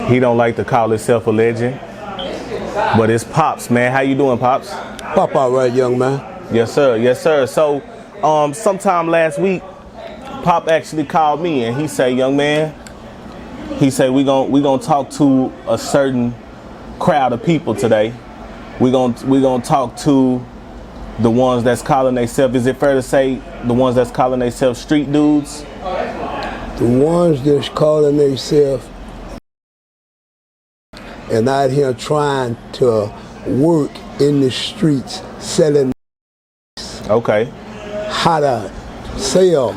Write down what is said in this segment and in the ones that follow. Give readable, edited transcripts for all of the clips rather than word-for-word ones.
He don't like to call himself a legend, but it's Pops, man. How you doing, Pops? Pop all right, young man. Yes, sir. Yes, sir. So, sometime last week, Pop actually called me and he said, "Young man," he said, we gonna talk to a certain crowd of people today. We gonna talk to the ones that's calling themselves, is it fair to say, the ones that's calling themselves street dudes? The ones that's calling themselves and out here trying to work in the streets selling Okay. how to sell.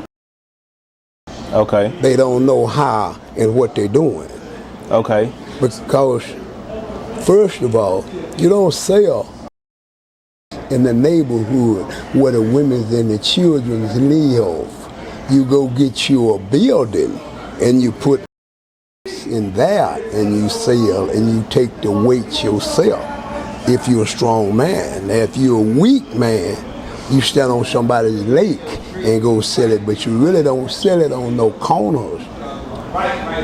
Okay. They don't know how and what they're doing. Okay. Because, first of all, you don't sell in the neighborhood where the women and the children live. You go get you a building and you put in there and you sell and you take the weight yourself if you're a strong man. Now, if you're a weak man, you stand on somebody's lake and go sell it, but you really don't sell it on no corners.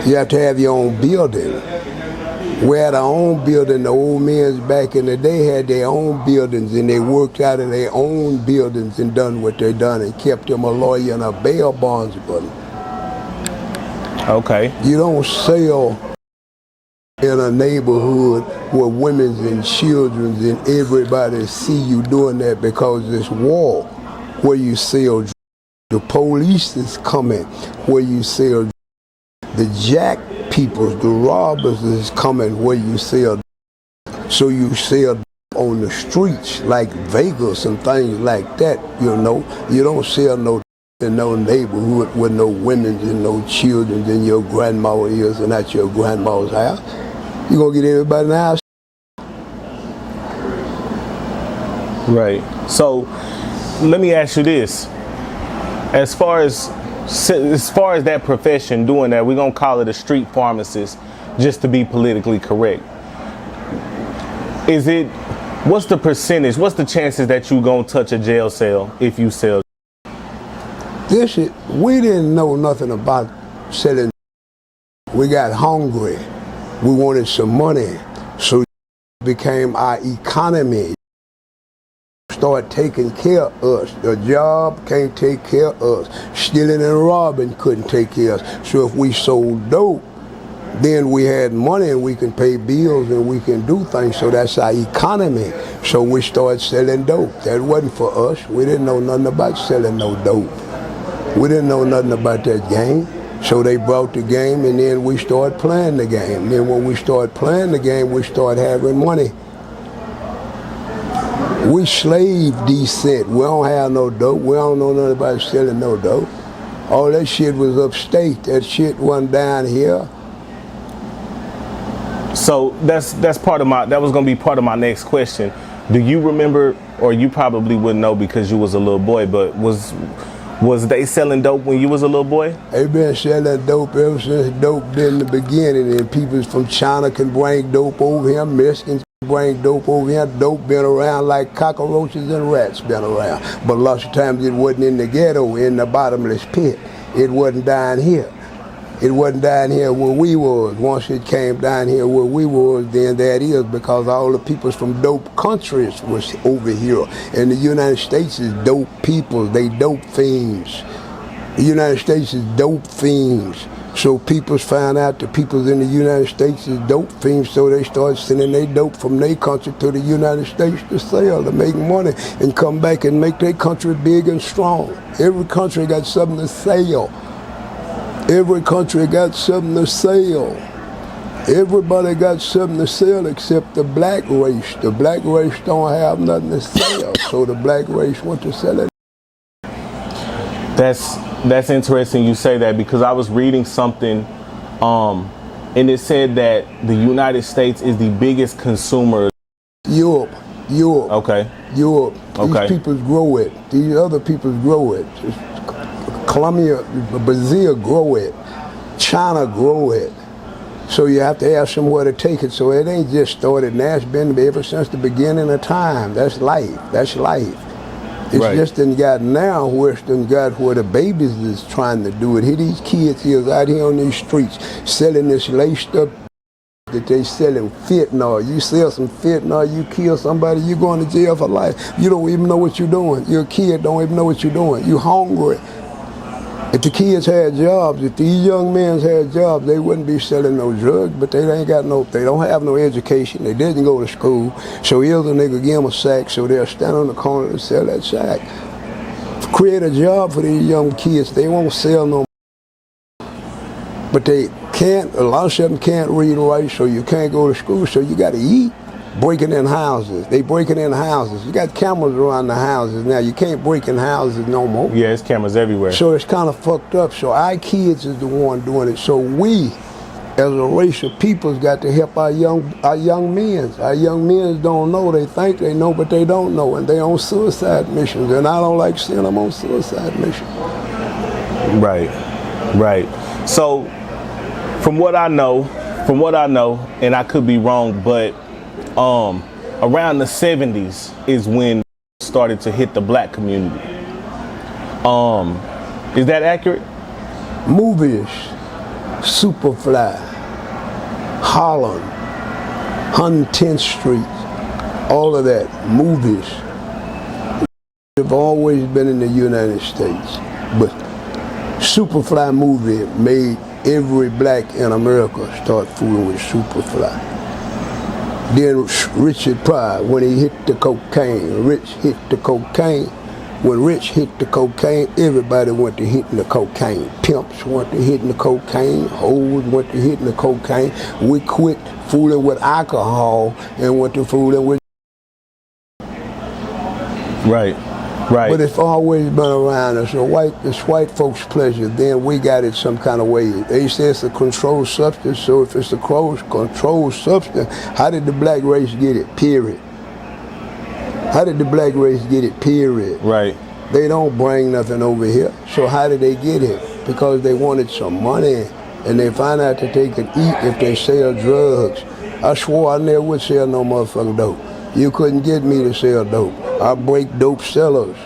You have to have your own building. We had our own building. The old men back in the day had their own buildings, and they worked out of their own buildings and done what they done and kept them a lawyer and a bail bondsman. Okay. You don't sell in a neighborhood where women and children and everybody see you doing that, because it's war where you sell. The police is coming where you sell. The jack people, the robbers is coming where you sell. So you sell on the streets like Vegas and things like that, you know. You don't sell no in no neighborhood with no women and no children and your grandma is and at your grandma's house. You're going to get everybody in the house. Right. So let me ask you this. As far as that profession doing that, we're going to call it a street pharmacist just to be politically correct. What's the percentage, what's the chances that you going to touch a jail cell if you sell? We didn't know nothing about selling. We got hungry. We wanted some money. So it became our economy. Start taking care of us. The job can't take care of us. Stealing and robbing couldn't take care of us. So if we sold dope, then we had money and we can pay bills and we can do things. So that's our economy. So we started selling dope. That wasn't for us. We didn't know nothing about selling no dope. We didn't know nothing about that game. So they brought the game, and then we started playing the game. And then when we started playing the game, we started having money. We slave decent. We don't have no dope. We don't know nothing about selling no dope. All that shit was upstate. That shit wasn't down here. So that was going to be part of my next question. Do you remember, or you probably wouldn't know because you was a little boy, but was they selling dope when you was a little boy? They been selling dope ever since dope did in the beginning, and people from China can bring dope over here, Mexicans can bring dope over here. Dope been around like cockroaches and rats been around. But lots of times it wasn't in the ghetto, in the bottomless pit. It wasn't down here. It wasn't down here where we was. Once it came down here where we was, then that is because all the people from dope countries was over here. And the United States is dope people, they dope fiends. The United States is dope fiends. So people found out the people in the United States is dope fiends, so they started sending their dope from their country to the United States to sell, to make money and come back and make their country big and strong. Every country got something to sell. Every country got something to sell. Everybody got something to sell except the black race. The black race don't have nothing to sell, so the black race want to sell it. That's interesting you say that, because I was reading something and it said that the United States is the biggest consumer. Europe. Okay. Europe. Okay. These peoples grow it. These other peoples grow it. Colombia, Brazil grow it. China grow it. So you have to have somewhere to take it. So it ain't just started now. It's been ever since the beginning of time. That's life. That's life. It's right. Just done got now where it's done got where the babies is trying to do it. Here these kids is out here on these streets selling this laced up that they selling fentanyl. You sell some fentanyl, you kill somebody, you going to jail for life. You don't even know what you're doing. Your kid don't even know what you're doing. You hungry. If the kids had jobs, if these young men had jobs, they wouldn't be selling no drugs, but they don't have no education. They didn't go to school. So here's a nigga, give them a sack, so they'll stand on the corner and sell that sack. Create a job for these young kids. They won't sell no, but they can't, a lot of them can't read and write, so you can't go to school, so you got to eat. Breaking in houses. They breaking in houses. You got cameras around the houses now. You can't break in houses no more. Yeah, there's cameras everywhere. So it's kind of fucked up. So our kids is the one doing it. So we, as a race of people, got to help our young men. Our young men don't know. They think they know, but they don't know, and they on suicide missions. And I don't like seeing them on suicide missions. Right, right. So from what I know, and I could be wrong, but around the 70s is when it started to hit the black community. Is that accurate? Movies, Superfly, Harlem, 110th Street, all of that, movies. Have always been in the United States, but Superfly movie made every black in America start fooling with Superfly. Then Richard Pryor, when he hit the cocaine, Rich hit the cocaine. When Rich hit the cocaine, everybody went to hitting the cocaine. Pimps went to hitting the cocaine, hoes went to hitting the cocaine. We quit fooling with alcohol and went to fooling with. Right, right. But it's always been around us. It's white folks' pleasure. Then we got it some kind of way. They say it's a controlled substance. So if it's a controlled substance, how did the black race get it? Period. How did the black race get it? Period. Right. They don't bring nothing over here. So how did they get it? Because they wanted some money, and they found out that they could eat if they sell drugs. I swore I never would sell no motherfucking dope. You couldn't get me to sell dope. I break dope sellers.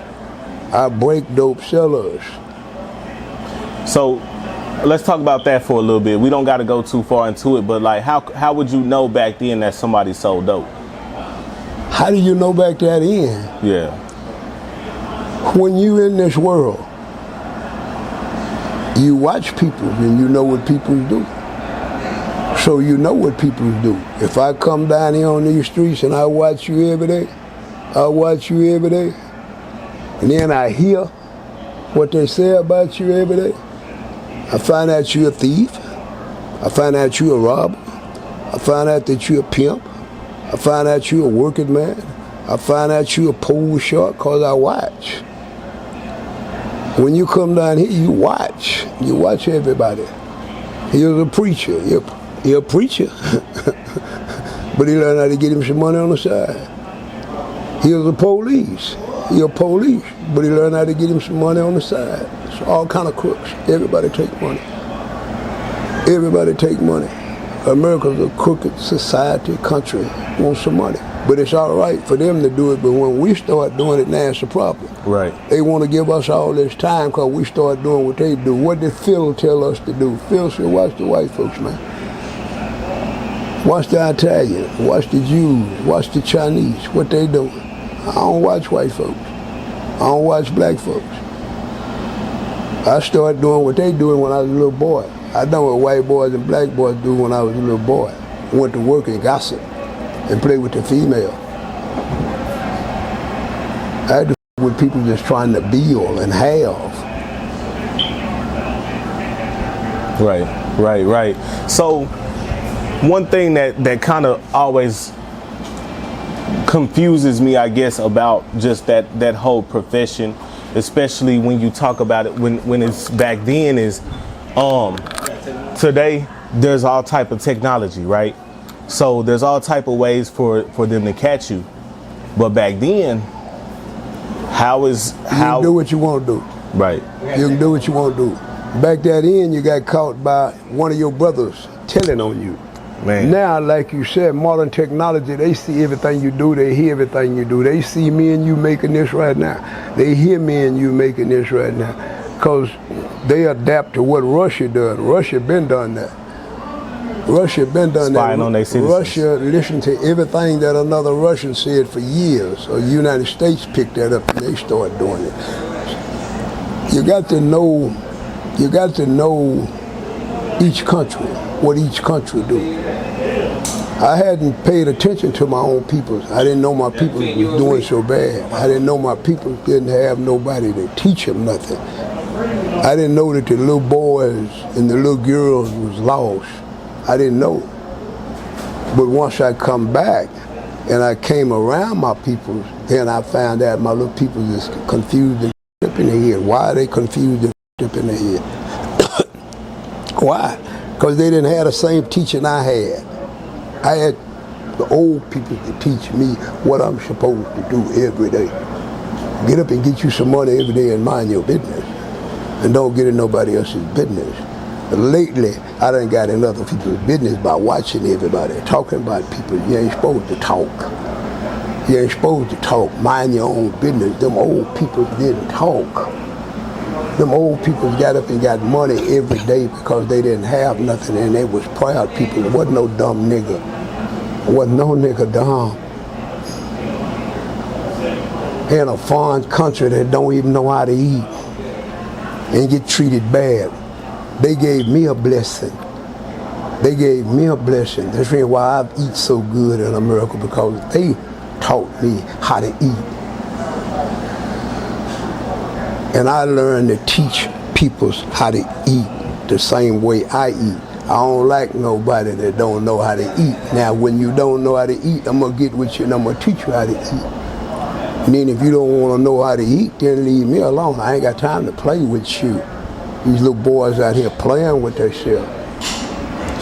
So let's talk about that for a little bit. We don't got to go too far into it, but like how would you know back then that somebody sold dope? How do you know back that in? Yeah. When you in this world, you watch people and you know what people do. So you know what people do. If I come down here on these streets and I watch you every day, and then I hear what they say about you every day, I find out you're a thief, I find out you're a robber, I find out that you're a pimp, I find out you're a working man, I find out you're a pole shark, because I watch. When you come down here, you watch everybody. Here's a preacher, He's a preacher, but he learned how to get him some money on the side. Here's a police, but he learned how to get him some money on the side. It's all kind of crooks. Everybody take money. America's a crooked society, country, wants some money. But it's all right for them to do it, but when we start doing it, now it's a problem. Right. They want to give us all this time because we start doing what they do. What did Phil tell us to do? Phil said, watch the white folks, man. Watch the Italian, watch the Jews, watch the Chinese, what they doing. I don't watch white folks. I don't watch black folks. I started doing what they doing when I was a little boy. I done what white boys and black boys do when I was a little boy. Went to work and gossip and play with the female. I had to with people just trying to build and have. Right. So one thing that kind of always confuses me, I guess, about just that whole profession, especially when you talk about it when it's back then, is today there's all type of technology, right? So there's all type of ways for them to catch you. But back then, you can do what you want to do. Right. You can do what you want to do. Back that in, you got caught by one of your brothers telling on you. Man. Now, like you said, modern technology, they see everything you do, they hear everything you do. They see me and you making this right now. They hear me and you making this right now. Because they adapt to what Russia does. Russia been done that. Russia been done spying that. on their citizens. Russia listened to everything that another Russian said for years. So the United States picked that up and they started doing it. You got to know each country, what each country do. I hadn't paid attention to my own people. I didn't know my people was doing so bad. I didn't know my people didn't have nobody to teach them nothing. I didn't know that the little boys and the little girls was lost. I didn't know. But once I come back and I came around my people, then I found out my little people is confused and up in their head. Why are they confused and up in their head? Why? Because they didn't have the same teaching I had. I had the old people to teach me what I'm supposed to do every day. Get up and get you some money every day and mind your business. And don't get in nobody else's business. But lately, I done got in other people's business by watching everybody, talking about people. You ain't supposed to talk. You ain't supposed to talk. Mind your own business. Them old people didn't talk. Them old people got up and got money every day because they didn't have nothing and they was proud people. There wasn't no dumb nigga. There wasn't no nigga dumb. In a foreign country that don't even know how to eat and get treated bad. They gave me a blessing. They gave me a blessing. That's really why I eat so good in America, because they taught me how to eat. And I learned to teach people how to eat the same way I eat. I don't like nobody that don't know how to eat. Now, when you don't know how to eat, I'm going to get with you and I'm going to teach you how to eat. And then if you don't want to know how to eat, then leave me alone. I ain't got time to play with you. These little boys out here playing with themselves.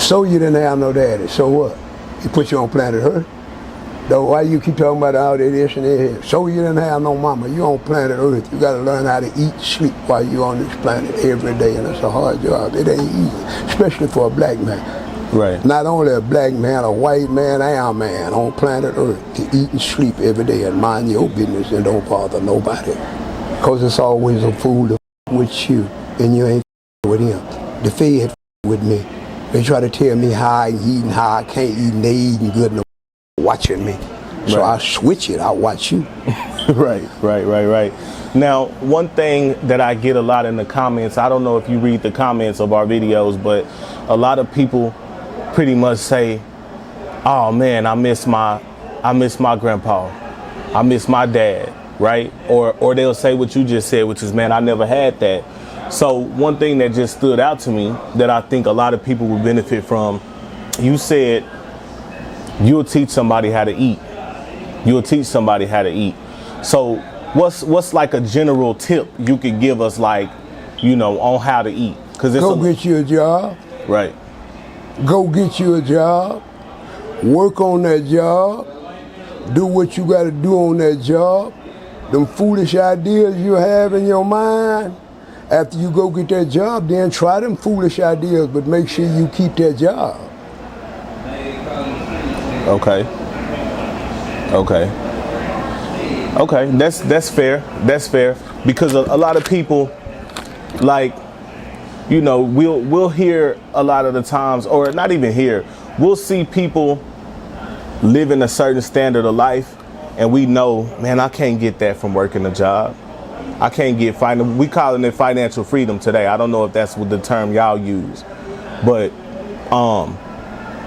So you didn't have no daddy. So what? He put you on planet Earth? Though, why you keep talking about all that this and that? So you didn't have no mama. You on planet Earth. You got to learn how to eat, sleep while you on this planet every day, and it's a hard job. It ain't easy, especially for a black man. Right. Not only a black man, a white man, and a man on planet Earth to eat and sleep every day and mind your business and don't bother nobody. Because it's always a fool to with you, and you ain't with him. The Fed with me. They try to tell me how I eat and how I can't eat, and they eating good and watching me. So right. I switch it, I watch you. Right. Now, one thing that I get a lot in the comments, I don't know if you read the comments of our videos, but a lot of people pretty much say, oh man, I miss my grandpa. I miss my dad, right? Or they'll say what you just said, which is, man, I never had that. So one thing that just stood out to me that I think a lot of people would benefit from, you said you'll teach somebody how to eat. You'll teach somebody how to eat. So what's like a general tip you could give us, like, you know, on how to eat? Go get you a job. Right. Go get you a job. Work on that job. Do what you got to do on that job. Them foolish ideas you have in your mind, after you go get that job, then try them foolish ideas, but make sure you keep that job. Okay. That's fair. That's fair, because a lot of people, like, you know, we'll hear a lot of the times, or not even hear, we'll see people living a certain standard of life, and we know, man, I can't get that from working a job. I can't get we calling it financial freedom today. I don't know if that's what the term y'all use, but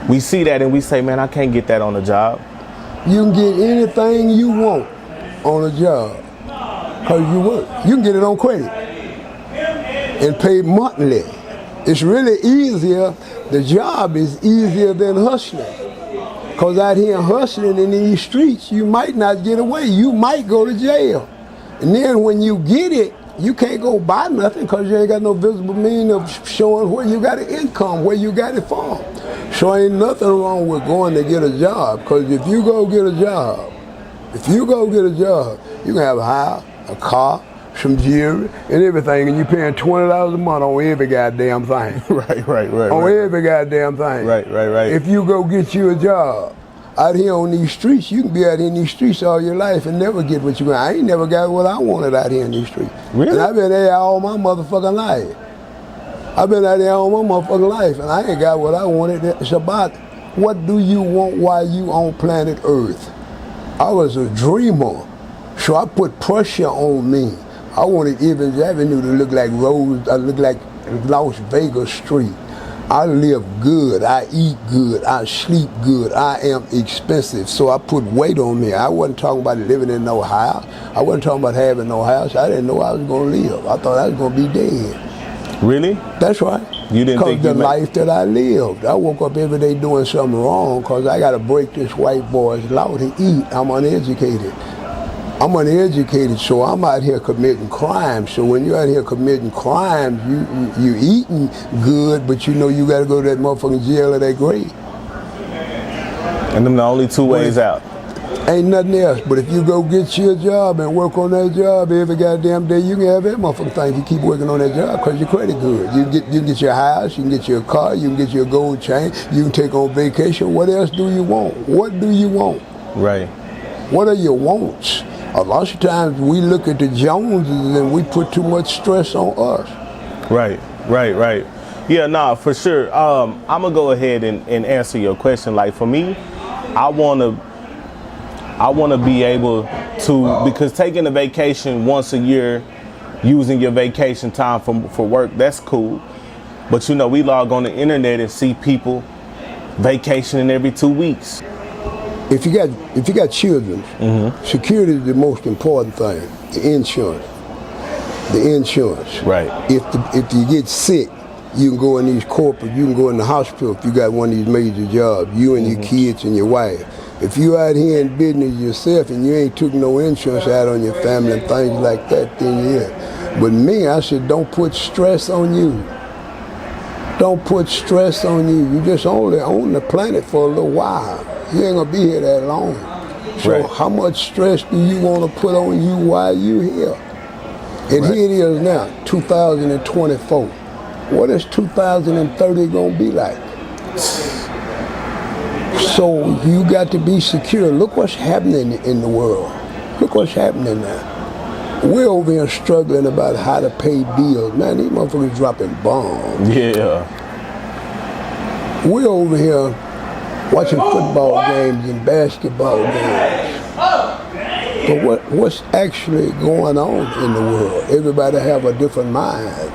we see that and we say, man, I can't get that on a job. You can get anything you want on a job because you work. You can get it on credit and pay monthly. It's really easier. The job is easier than hustling, because out here hustling in these streets, you might not get away. You might go to jail. And then when you get it, you can't go buy nothing because you ain't got no visible means of showing where you got an income, where you got it from. So ain't nothing wrong with going to get a job, because if you go get a job, you can have a house, a car, some jewelry, and everything, and you paying $20 a month on every goddamn thing. Right. On every goddamn thing. Right. If you go get you a job out here on these streets, you can be out here in these streets all your life and never get what you want. I ain't never got what I wanted out here in these streets. Really? And I've been there all my motherfucking life. I've been out there all my motherfucking life, and I ain't got what I wanted. It's about what do you want while you on planet Earth. I was a dreamer, so I put pressure on me. I wanted Evans Avenue to look like look like Las Vegas Street. I live good, I eat good, I sleep good, I am expensive, so I put weight on me. I wasn't talking about living in no house. I wasn't talking about having no house. I didn't know I was going to live. I thought I was going to be dead. Really? That's right. You didn't think the life that I lived. I woke up every day doing something wrong because I got to break this white boy's law to eat. I'm uneducated. I'm uneducated, so I'm out here committing crimes. So when you're out here committing crimes, you eating good, but you know you got to go to that motherfucking jail or that grave. And them the only two ways out. Ain't nothing else. But if you go get you a job and work on that job every goddamn day, you can have that motherfucking thing if you keep working on that job because your credit good. You can get your house, you can get your car, you can get your gold chain, you can take on vacation. What else do you want? What do you want? Right. What are your wants? A lot of times we look at the Joneses and we put too much stress on us. Right. Yeah, nah, for sure. I'm gonna go ahead and answer your question. Like for me, I wanna be able to, because taking a vacation once a year, using your vacation time for work, that's cool. But you know, we log on the internet and see people vacationing every 2 weeks. If you got children, security is the most important thing. The insurance. Right. If you get sick, you can go in these corporate. You can go in the hospital if you got one of these major jobs. You and your kids and your wife. If you out here in business yourself and you ain't took no insurance out on your family and things like that, then yeah. But me, I said, don't put stress on you. Don't put stress on you. You just only on the planet for a little while. You ain't gonna be here that long. So right. How much stress do you want to put on you while you here? And right. Here it is now, 2024. What is 2030 gonna be like? So you got to be secure. Look what's happening in the world. Look what's happening now. We're over here struggling about how to pay bills. Man, these motherfuckers dropping bombs. Yeah. We're over here watching football games and basketball games. But what's actually going on in the world? Everybody have a different mind.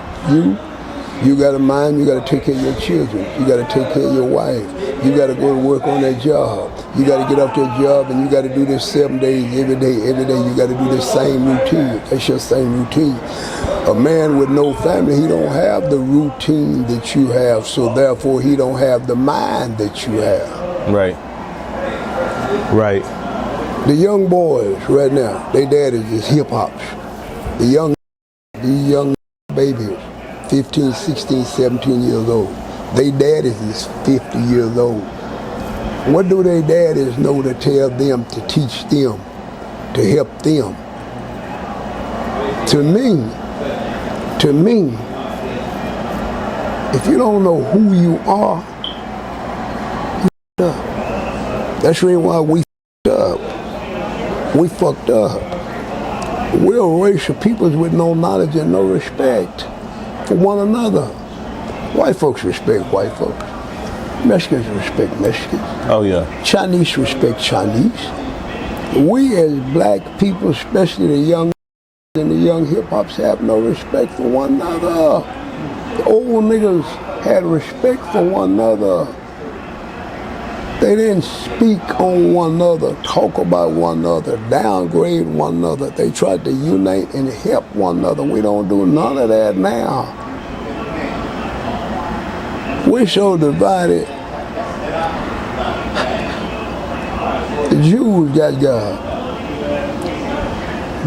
You got a mind, you got to take care of your children. You got to take care of your wife. You got to go to work on that job. You got to get off that job and you got to do this 7 days, every day you got to do the same routine. That's your same routine. A man with no family, he don't have the routine that you have, so therefore he don't have the mind that you have. Right. The young boys right now, they daddies is hip-hops. These young babies, 15, 16, 17 years old. They daddies is 50 years old. What do they daddies know to tell them, to teach them, to help them? To me, if you don't know who you are, you up. That's the reason why we fucked up. We fucked up. We're a race of peoples with no knowledge and no respect for one another. White folks respect white folks. Mexicans respect Mexicans. Oh yeah. Chinese respect Chinese. We as black people, especially the young and the young hip-hops, have no respect for one another. The old niggas had respect for one another. They didn't speak on one another, talk about one another, downgrade one another. They tried to unite and help one another. We don't do none of that now. We're so divided. The Jews got God.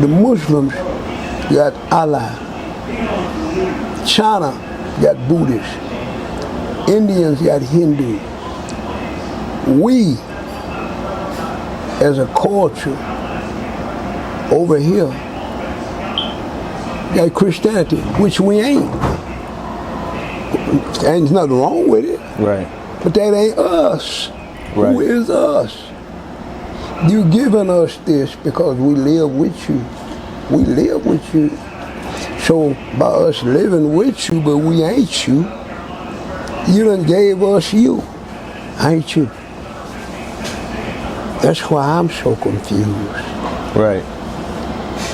The Muslims got Allah. China got Buddhists. Indians got Hindu. We, as a culture, over here, got Christianity, which we ain't. Ain't nothing wrong with it. Right. But that ain't us. Right. Who is us? You giving us this because we live with you. We live with you. So by us living with you, but we ain't you, you done gave us you, ain't you? That's why I'm so confused. Right.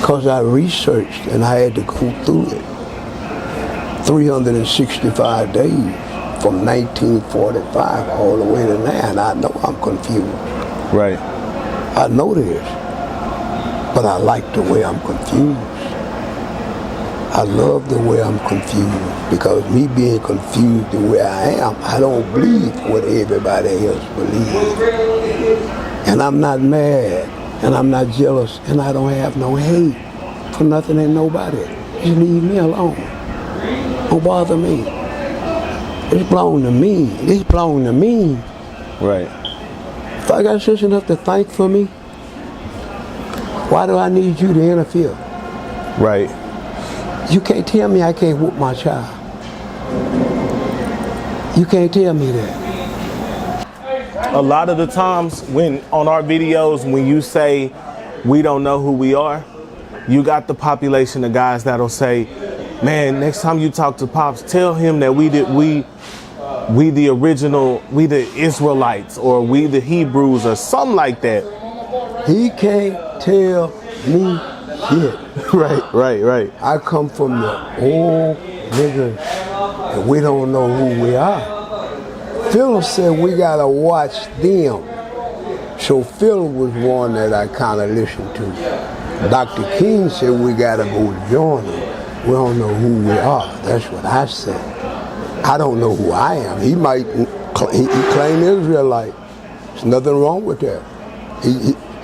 Because I researched and I had to go through it. 365 days from 1945 all the way to now, and I know I'm confused. Right. I know this, but I like the way I'm confused. I love the way I'm confused, because me being confused the way I am, I don't believe what everybody else believes. And I'm not mad, and I'm not jealous, and I don't have no hate for nothing and nobody. Just leave me alone. Don't bother me. It's belong to me. It's belong to me. Right. If I got sense enough to think for me, why do I need you to interfere? Right. You can't tell me I can't whoop my child. You can't tell me that. A lot of the times when on our videos, when you say we don't know who we are, you got the population of guys that'll say, man, next time you talk to Pops, tell him that we the original, we the Israelites, or we the Hebrews, or something like that. He can't tell me shit. Right. I come from the old niggas, and we don't know who we are. Phil said we gotta watch them. So Phil was one that I kind of listened to. Dr. King said we gotta go join them. We don't know who we are. That's what I said. I don't know who I am. He might claim Israelite. There's nothing wrong with that.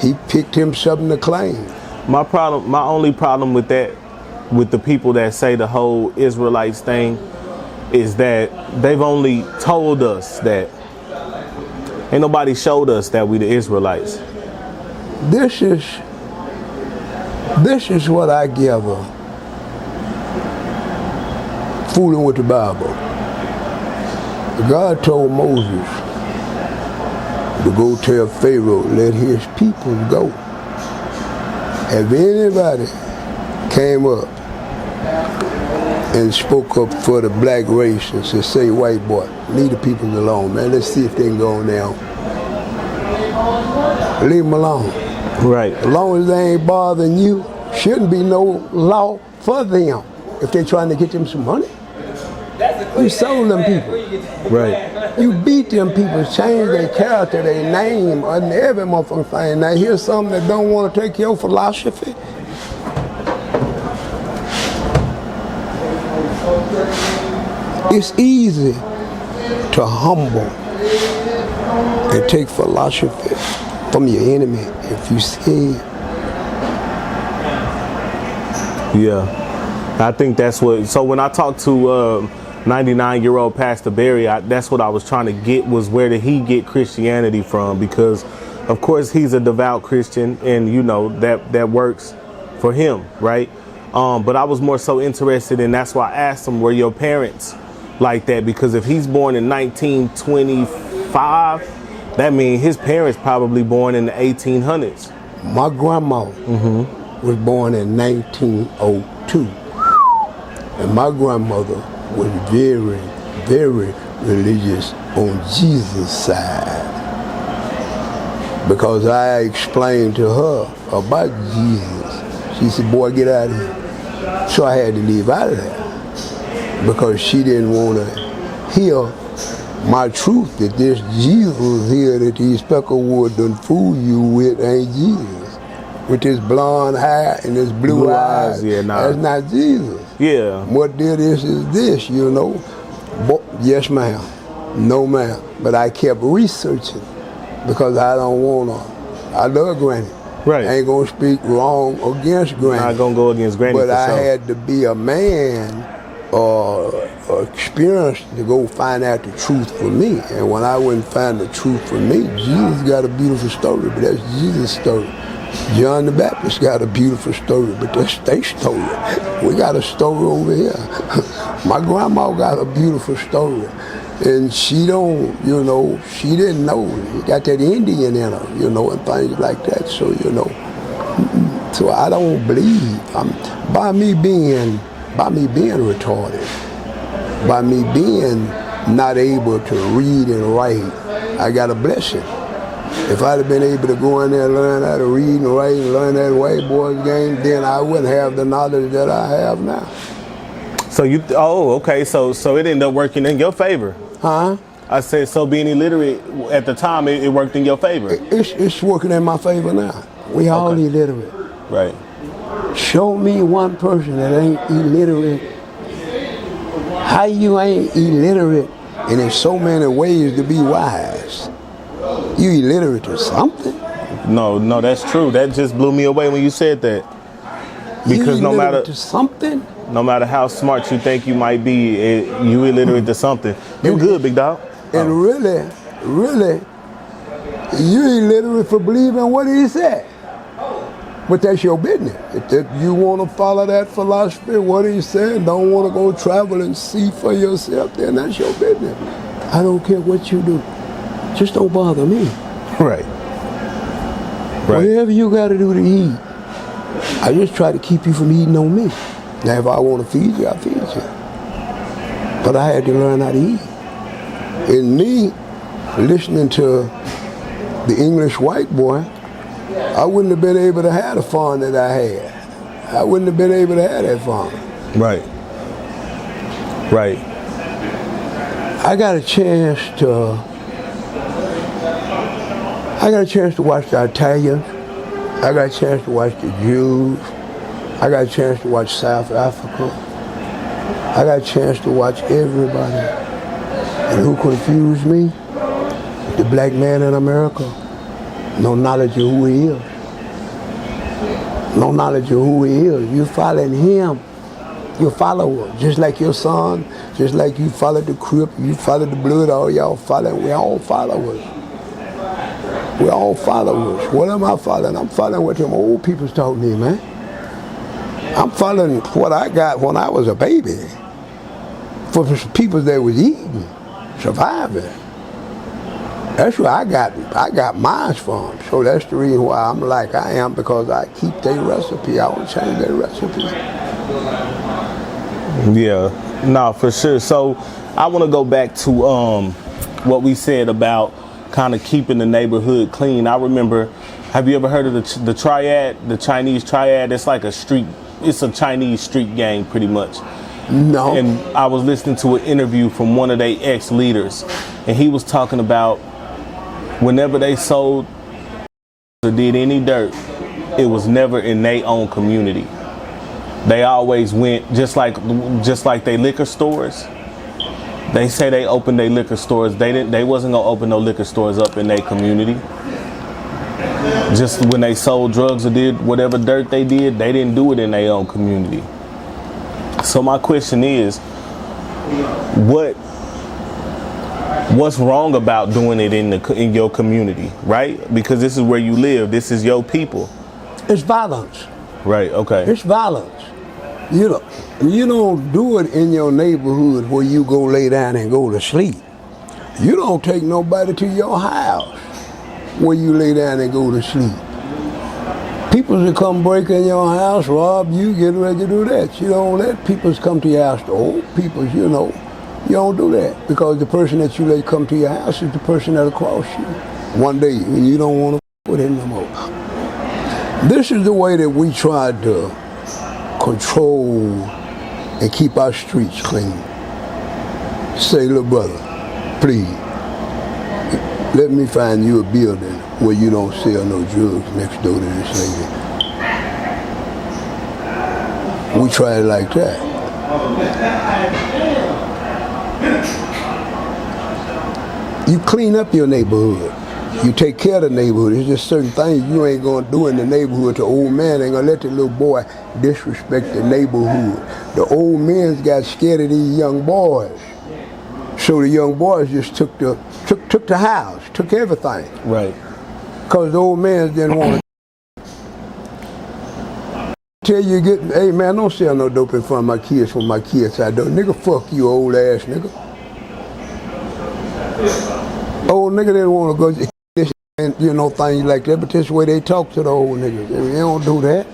He picked him something to claim. My only problem with that, with the people that say the whole Israelites thing, is that they've only told us that. Ain't nobody showed us that we the Israelites. This is what I gather fooling with the Bible. God told Moses to go tell Pharaoh, let his people go. Have anybody came up and spoke up for the black race and said, say, white boy, leave the people alone, man. Let's see if they can go now. Leave them alone. Right. As long as they ain't bothering you, shouldn't be no law for them if they're trying to get them some money. You sold them people. Right. You beat them people, change their character, their name, and every motherfucking thing. Now here's something that don't want to take your philosophy. It's easy to humble and take philosophy from your enemy if you see. Yeah, I think that's what. So when I talked to 99-year-old Pastor Barry, that's what I was trying to get, was where did he get Christianity from? Because of course he's a devout Christian, and you know that works for him, right? But I was more so interested in, that's why I asked him, were your parents like that? Because if he's born in 1925, that means his parents probably born in the 1800s. My grandma was born in 1902, and my grandmother was very, very religious on Jesus' side, because I explained to her about Jesus. She said, boy, get out of here. So I had to leave out of there, because she didn't want to hear my truth, that this Jesus here that these Speckerwood done fool you with ain't Jesus. With his blonde hair and his blue eyes, yeah, nah. That's not Jesus. Yeah. What did this is this, you know. Yes, ma'am. No, ma'am. But I kept researching, because I don't want to. I love Granny. Right. I ain't going to speak wrong against Granny. Not going to go against Granny, but for I sure. had to be a man experienced to go find out the truth for me. And when I wouldn't find the truth for me, Jesus got a beautiful story, but that's Jesus' story. John the Baptist got a beautiful story, but that's their story. We got a story over here. My grandma got a beautiful story, and she don't, you know, she didn't know. She got that Indian in her, you know, and things like that. So, you know, so I don't believe. By me being by me being retarded, by me being not able to read and write. I got a blessing. If I'd have been able to go in there and learn how to read and write and learn that white boys game, then I wouldn't have the knowledge that I have now. So okay. So it ended up working in your favor. Huh? I said, so being illiterate at the time, it worked in your favor. It's working in my favor now. We all illiterate. Right. Show me one person that ain't illiterate. How you ain't illiterate, and there's so many ways to be wise. You illiterate or something? No, that's true. That just blew me away when you said that. Because you illiterate to something? No matter how smart you think you might be, you illiterate to something. You good, big dog. And really, you illiterate for believing what he said. But that's your business. If you want to follow that philosophy, what he said, don't want to go travel and see for yourself, then that's your business. I don't care what you do. Just don't bother me. Right. Whatever you got to do to eat, I just try to keep you from eating on me. Now, if I want to feed you, I feed you. But I had to learn how to eat. And me, listening to the English white boy, I wouldn't have been able to have the fun that I had. I wouldn't have been able to have that fun. Right. I got a chance to watch the Italians. I got a chance to watch the Jews. I got a chance to watch South Africa. I got a chance to watch everybody. And who confused me? The black man in America. No knowledge of who he is. No knowledge of who he is. You following him. Your follower. Just like your son. Just like you followed the Crip. You followed the Blood. All y'all following. We all followers. We're all followers. What am I following? I'm following what them old people's taught me, man. I'm following what I got when I was a baby. For people that was eating, surviving. That's where I got mine from. So that's the reason why I'm like I am, because I keep their recipe. I don't change their recipe. Yeah, no, for sure. So I want to go back to what we said about kind of keeping the neighborhood clean. I remember, have you ever heard of the triad, the Chinese triad? It's like it's a Chinese street gang pretty much. No. And I was listening to an interview from one of their ex-leaders, and he was talking about whenever they sold or did any dirt, it was never in their own community. They always went, just like they liquor stores. They say they opened their liquor stores. They wasn't gonna open no liquor stores up in their community. Just when they sold drugs or did whatever dirt they did, they didn't do it in their own community. So my question is, what's wrong about doing it in your community, right? Because this is where you live. This is your people. It's violence. Right. Okay. It's violence. You don't do it in your neighborhood where you go lay down and go to sleep. You don't take nobody to your house where you lay down and go to sleep. People that come break in your house, rob you, get ready to do that. You don't let people come to your house. The old people, you don't do that, because the person that you let come to your house is the person that'll cross you one day, and you don't want to put in no more. This is the way that we tried to control and keep our streets clean. Say, little brother, please, let me find you a building where you don't sell no drugs next door to this lady. We tried it like that. You clean up your neighborhood. You take care of the neighborhood. There's just certain things you ain't gonna do in the neighborhood. The old man ain't gonna let the little boy disrespect the neighborhood. The old men's got scared of these young boys. So the young boys just took the house, took everything. Right. Because the old man didn't want to tell you, hey man, don't sell no dope in front of my kids when my kids out there. Nigga, fuck you, old ass nigga. Old nigga didn't want to go this and things like that, but this is the way they talk to the old niggas. They don't do that.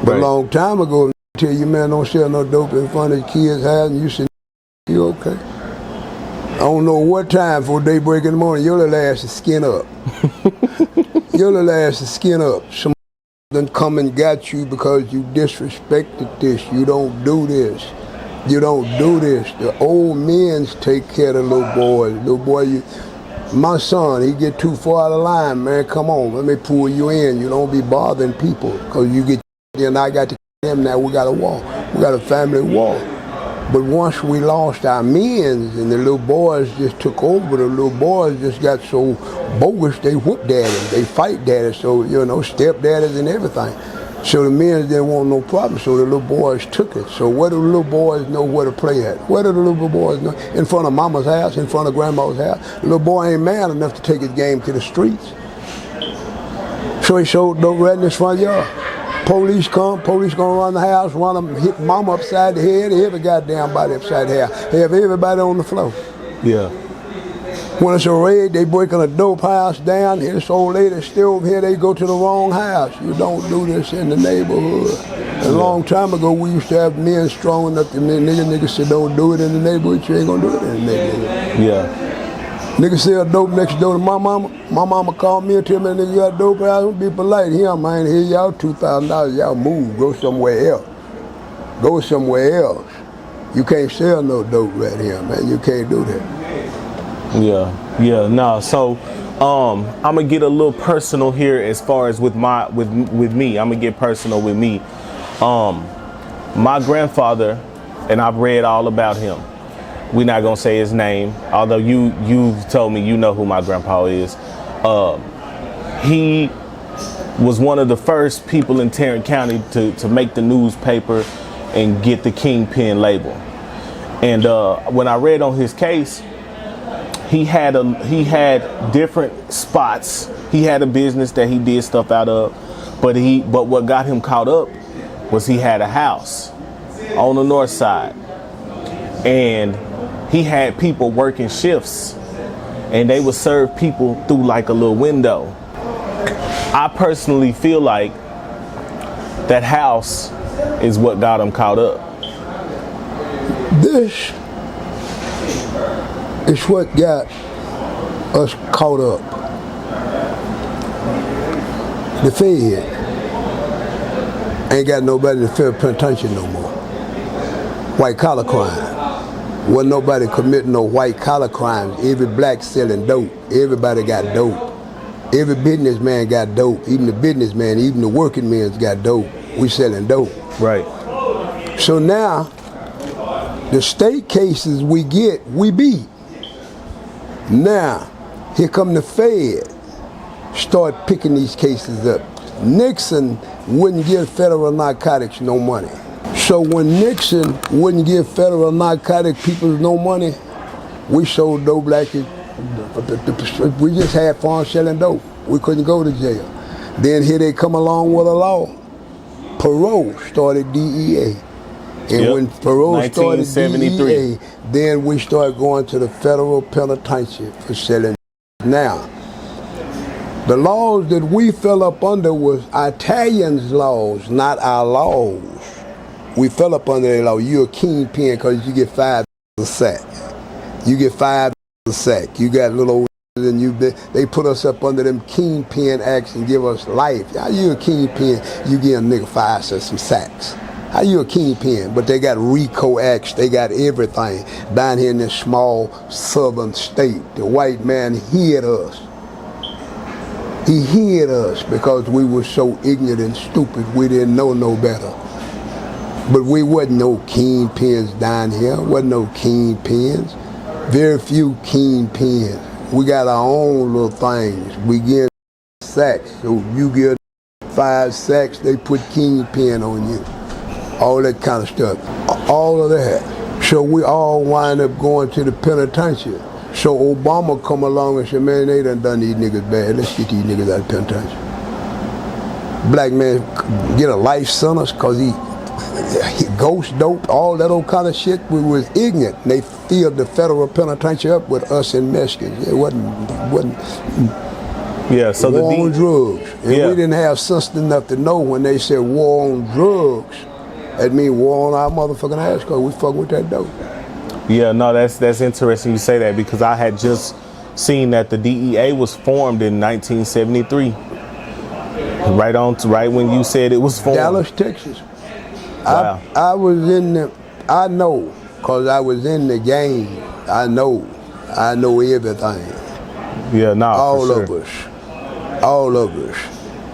But a long time ago, tell you, man, don't sell no dope in front of the kids' house, and you say, you okay? I don't know what time for daybreak in the morning, your little ass is skin up. Your little ass is skin up. Some done come and got you because you disrespected this. You don't do this. You don't do this. The old men's take care of the little boys. Little boy, my son, he get too far out of line, man. Come on, let me pull you in. You don't be bothering people because you get and I got to them now. We got a war. We got a family war. But once we lost our men's and the little boys just took over, the little boys just got so bogus, they whoop daddies, they fight daddies, so, you know, step daddies and everything. So the men didn't want no problem, so the little boys took it. So where do the little boys know where to play at? Where do the little boys know? In front of mama's house, in front of grandma's house. The little boy ain't man enough to take his game to the streets. So he sold dope right in his front yard. Police come, police gonna run the house, run them, hit mama upside the head, every goddamn body upside the head. Have everybody on the floor. Yeah. When it's a raid, they breaking a dope house down. This old lady still over here, they go to the wrong house. You don't do this in the neighborhood. A long time ago, we used to have men strong enough to niggas said don't do it in the neighborhood, you ain't gonna do it in the neighborhood. Yeah. Nigga sell dope next door to my mama. My mama called me and tell me, nigga, you got dope house. Be polite. Him, I ain't here y'all $2,000. Y'all move. Go somewhere else. Go somewhere else. You can't sell no dope right here, man. You can't do that. Yeah. No. So, I'm gonna get a little personal here as far as with me. I'm gonna get personal with me. My grandfather, and I've read all about him. We're not gonna say his name, although you told me you know who my grandpa is. He was one of the first people in Tarrant County to make the newspaper and get the Kingpin label. And when I read on his case, he had different spots. He had a business that he did stuff out of, but what got him caught up was he had a house on the north side, and he had people working shifts, and they would serve people through like a little window. I personally feel like that house is what got him caught up. This is what got us caught up. The Fed ain't got nobody to fill penitentiary no more. White collar crime. Wasn't nobody committing no white collar crimes. Every black selling dope. Everybody got dope. Every businessman got dope. Even the businessman, even the working man's got dope. We selling dope. Right. So now, the state cases we get, we beat. Now, here come the Fed. Start picking these cases up. Nixon wouldn't give federal narcotics no money. So when Nixon wouldn't give federal narcotic people no money, we sold dope like it. We just had fun selling dope. We couldn't go to jail. Then here they come along with a law. Parole started DEA. And when parole started DEA, then we started going to the federal penitentiary for selling. Now, the laws that we fell up under was Italians' laws, not our laws. We fell up under their law. You're a kingpin because you get $5 a sack. You get $5 a sack. You got little old and they put us up under them kingpin acts and give us life. How you a kingpin? You give a nigga 5 cents some sacks. How you a kingpin? But they got RICO acts. They got everything down here in this small southern state. The white man hid us. He hid us because we were so ignorant and stupid. We didn't know no better. But we wasn't no kingpins down here. Wasn't no kingpins. Very few kingpins. We got our own little things. We get sacks. So you get 5 sacks, they put kingpin on you. All that kind of stuff. All of that. So we all wind up going to the penitentiary. So Obama come along and said, man, they done these niggas bad. Let's get these niggas out of penitentiary. Black man get a life sentence because he ghost dope, all that old kind of shit. We was ignorant. They filled the federal penitentiary up with us and Mexicans. It wasn't Yeah, so war on drugs. And we didn't have sense enough to know when they said war on drugs, That mean war on our motherfucking ass because we fucking with that dope. Yeah, no, that's interesting you say that, because I had just seen that the DEA was formed in 1973. Right when you said it was formed. Dallas, Texas. Wow. I was in the, I know, because I was in the game. I know everything. Yeah, nah, all for of sure. us. All of us.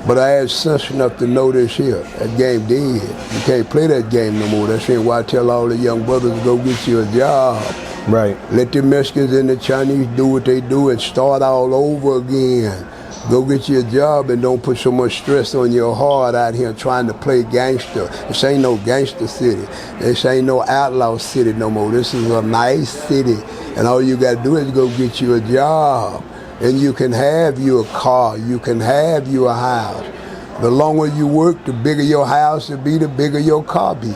But I had sense enough to know this here. That game dead. You can't play that game no more. That's why I tell all the young brothers to go get you a job. Right. Let the Mexicans and the Chinese do what they do and start all over again. Go get you a job and don't put so much stress on your heart out here trying to play gangster. This ain't no gangster city. This ain't no outlaw city no more. This is a nice city. And all you got to do is go get you a job. And you can have you a car. You can have you a house. The longer you work, the bigger your house will be, the bigger your car be.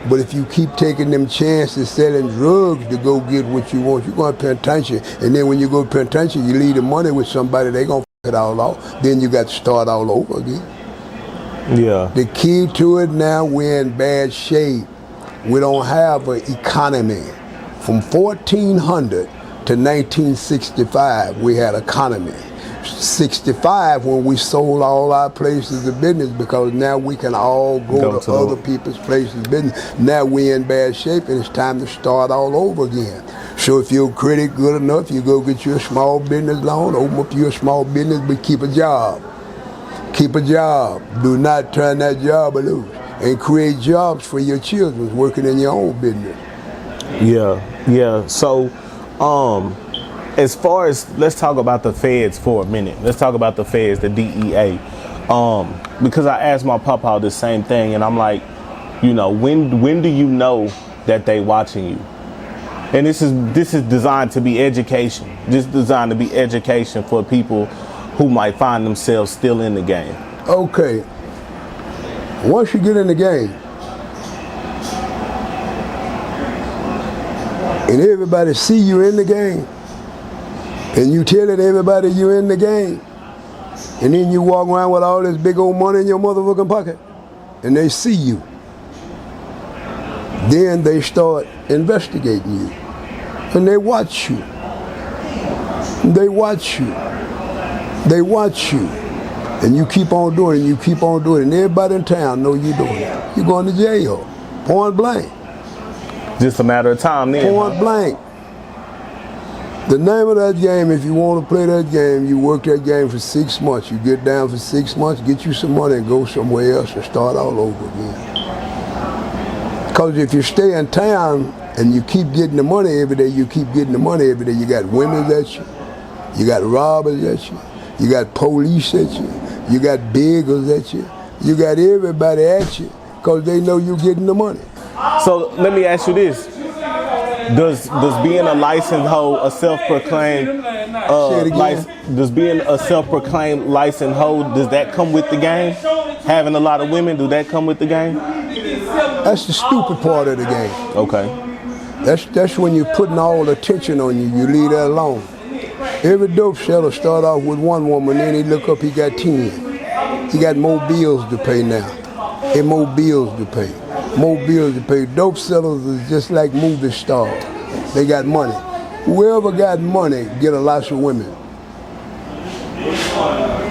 But if you keep taking them chances selling drugs to go get what you want, you're going to penitentiary. And then when you go to penitentiary, you leave the money with somebody, they going to it all off. Then you got to start all over again. Yeah. The key to it now, we're in bad shape. We don't have an economy. From 1400 to 1965, we had economy. 65 when we sold all our places of business, because now we can all go to other people's places of business. Now we're in bad shape and it's time to start all over again. So if you're a critic good enough, you go get you a small business loan, open up your small business, but keep a job. Keep a job. Do not turn that job loose. And create jobs for your children working in your own business. Yeah. So, as far as, let's talk about the feds for a minute. Let's talk about the feds, the DEA. Because I asked my papa the same thing, and I'm like, when do you know that they watching you? And this is designed to be education. This is designed to be education for people who might find themselves still in the game. Okay. Once you get in the game, and everybody see you in the game, and you telling everybody you in the game, and then you walk around with all this big old money in your motherfucking pocket, and they see you, then they start investigating you. And they watch you. They watch you. They watch you. And you keep on doing it, and you keep on doing it. And everybody in town know you're doing it. You're going to jail. Point blank. Just a matter of time then. Point blank. The name of that game, if you want to play that game, you work that game for 6 months. You get down for 6 months, get you some money and go somewhere else and start all over again. Because if you stay in town, and you keep getting the money every day, you got women at you, you got robbers at you, you got police at you, you got beggars at you, you got everybody at you, because they know you're getting the money. So let me ask you this. Does being a licensed hoe, a self-proclaimed, does being a self-proclaimed licensed hoe, does that come with the game? Having a lot of women, do that come with the game? That's the stupid part of the game. Okay. That's when you're putting all the attention on you. You leave that alone. Every dope seller start off with one woman, then he look up, he got 10. He got more bills to pay now. And more bills to pay. More bills to pay. Dope sellers is just like movie stars. They got money. Whoever got money get a lot of women.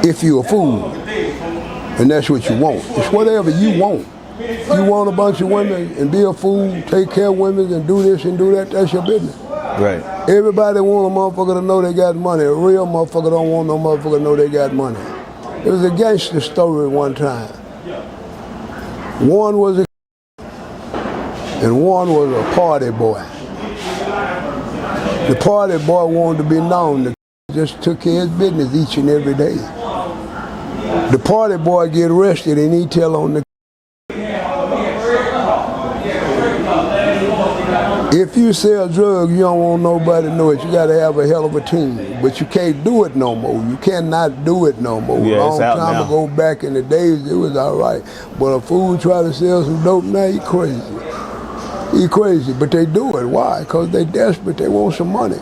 If you're a fool. And that's what you want. It's whatever you want. You want a bunch of women and be a fool, take care of women and do this and do that, that's your business. Right. Everybody want a motherfucker to know they got money. A real motherfucker don't want no motherfucker to know they got money. There was a gangster story one time. One was a and one was a party boy. The party boy wanted to be known. The just took care of his business each and every day. The party boy get arrested and he tell on the if you sell drugs, you don't want nobody to know it. You got to have a hell of a team. But you can't do it no more. You cannot do it no more. Yeah, Long time ago, back in the days, it was all right. But a fool try to sell some dope now, he crazy. He crazy. But they do it. Why? Because they desperate. They want some money.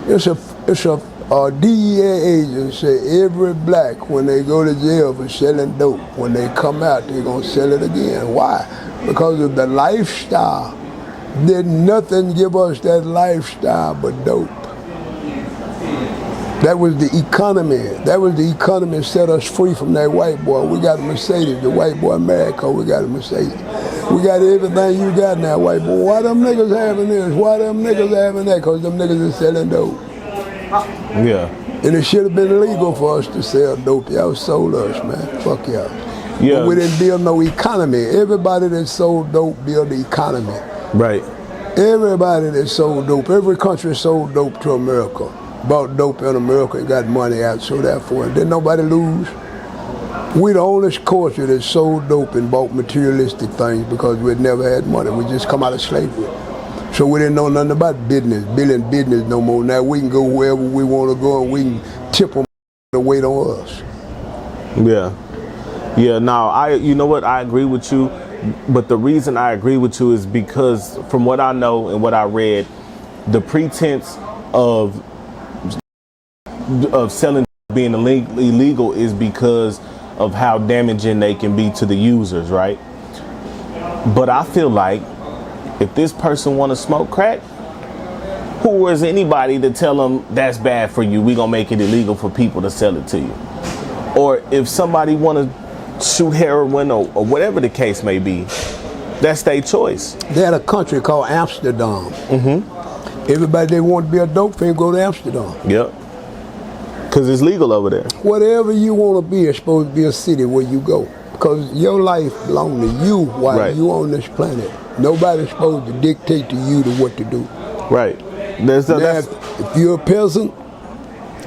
It's a DEA agents say every black, when they go to jail for selling dope, when they come out, they're going to sell it again. Why? Because of the lifestyle. Did nothing give us that lifestyle but dope. That was the economy. That was the economy set us free from that white boy. We got a Mercedes. The white boy married because we got a Mercedes. We got everything you got now, white boy. Why them niggas having this? Why them niggas having that? Because them niggas is selling dope. Yeah. And it should have been illegal for us to sell dope. Y'all sold us, man. Fuck y'all. Yeah. But we didn't build no economy. Everybody that sold dope built the economy. Right. Everybody that sold dope, every country sold dope to America. Bought dope in America and got money out, so therefore, didn't nobody lose? We the only culture that sold dope and bought materialistic things because we'd never had money. We just come out of slavery. So we didn't know nothing about business, business no more. Now we can go wherever we want to go and we can tip them to wait on us. Yeah. Yeah, no, you know what, I agree with you. But the reason I agree with you is because from what I know and what I read, the pretense of selling being illegal is because of how damaging they can be to the users, right? But I feel like if this person want to smoke crack, who is anybody to tell them that's bad for you? We gonna make it illegal for people to sell it to you. Or if somebody want to shoot heroin or whatever the case may be, that's their choice. They had a country called Amsterdam. Everybody that want to be a dope fiend go to Amsterdam. Yep. Because it's legal over there. Whatever you want to be, it's supposed to be a city where you go. Because your life belongs to you while you on this planet. Nobody's supposed to dictate to you to what to do. Right. If you're a peasant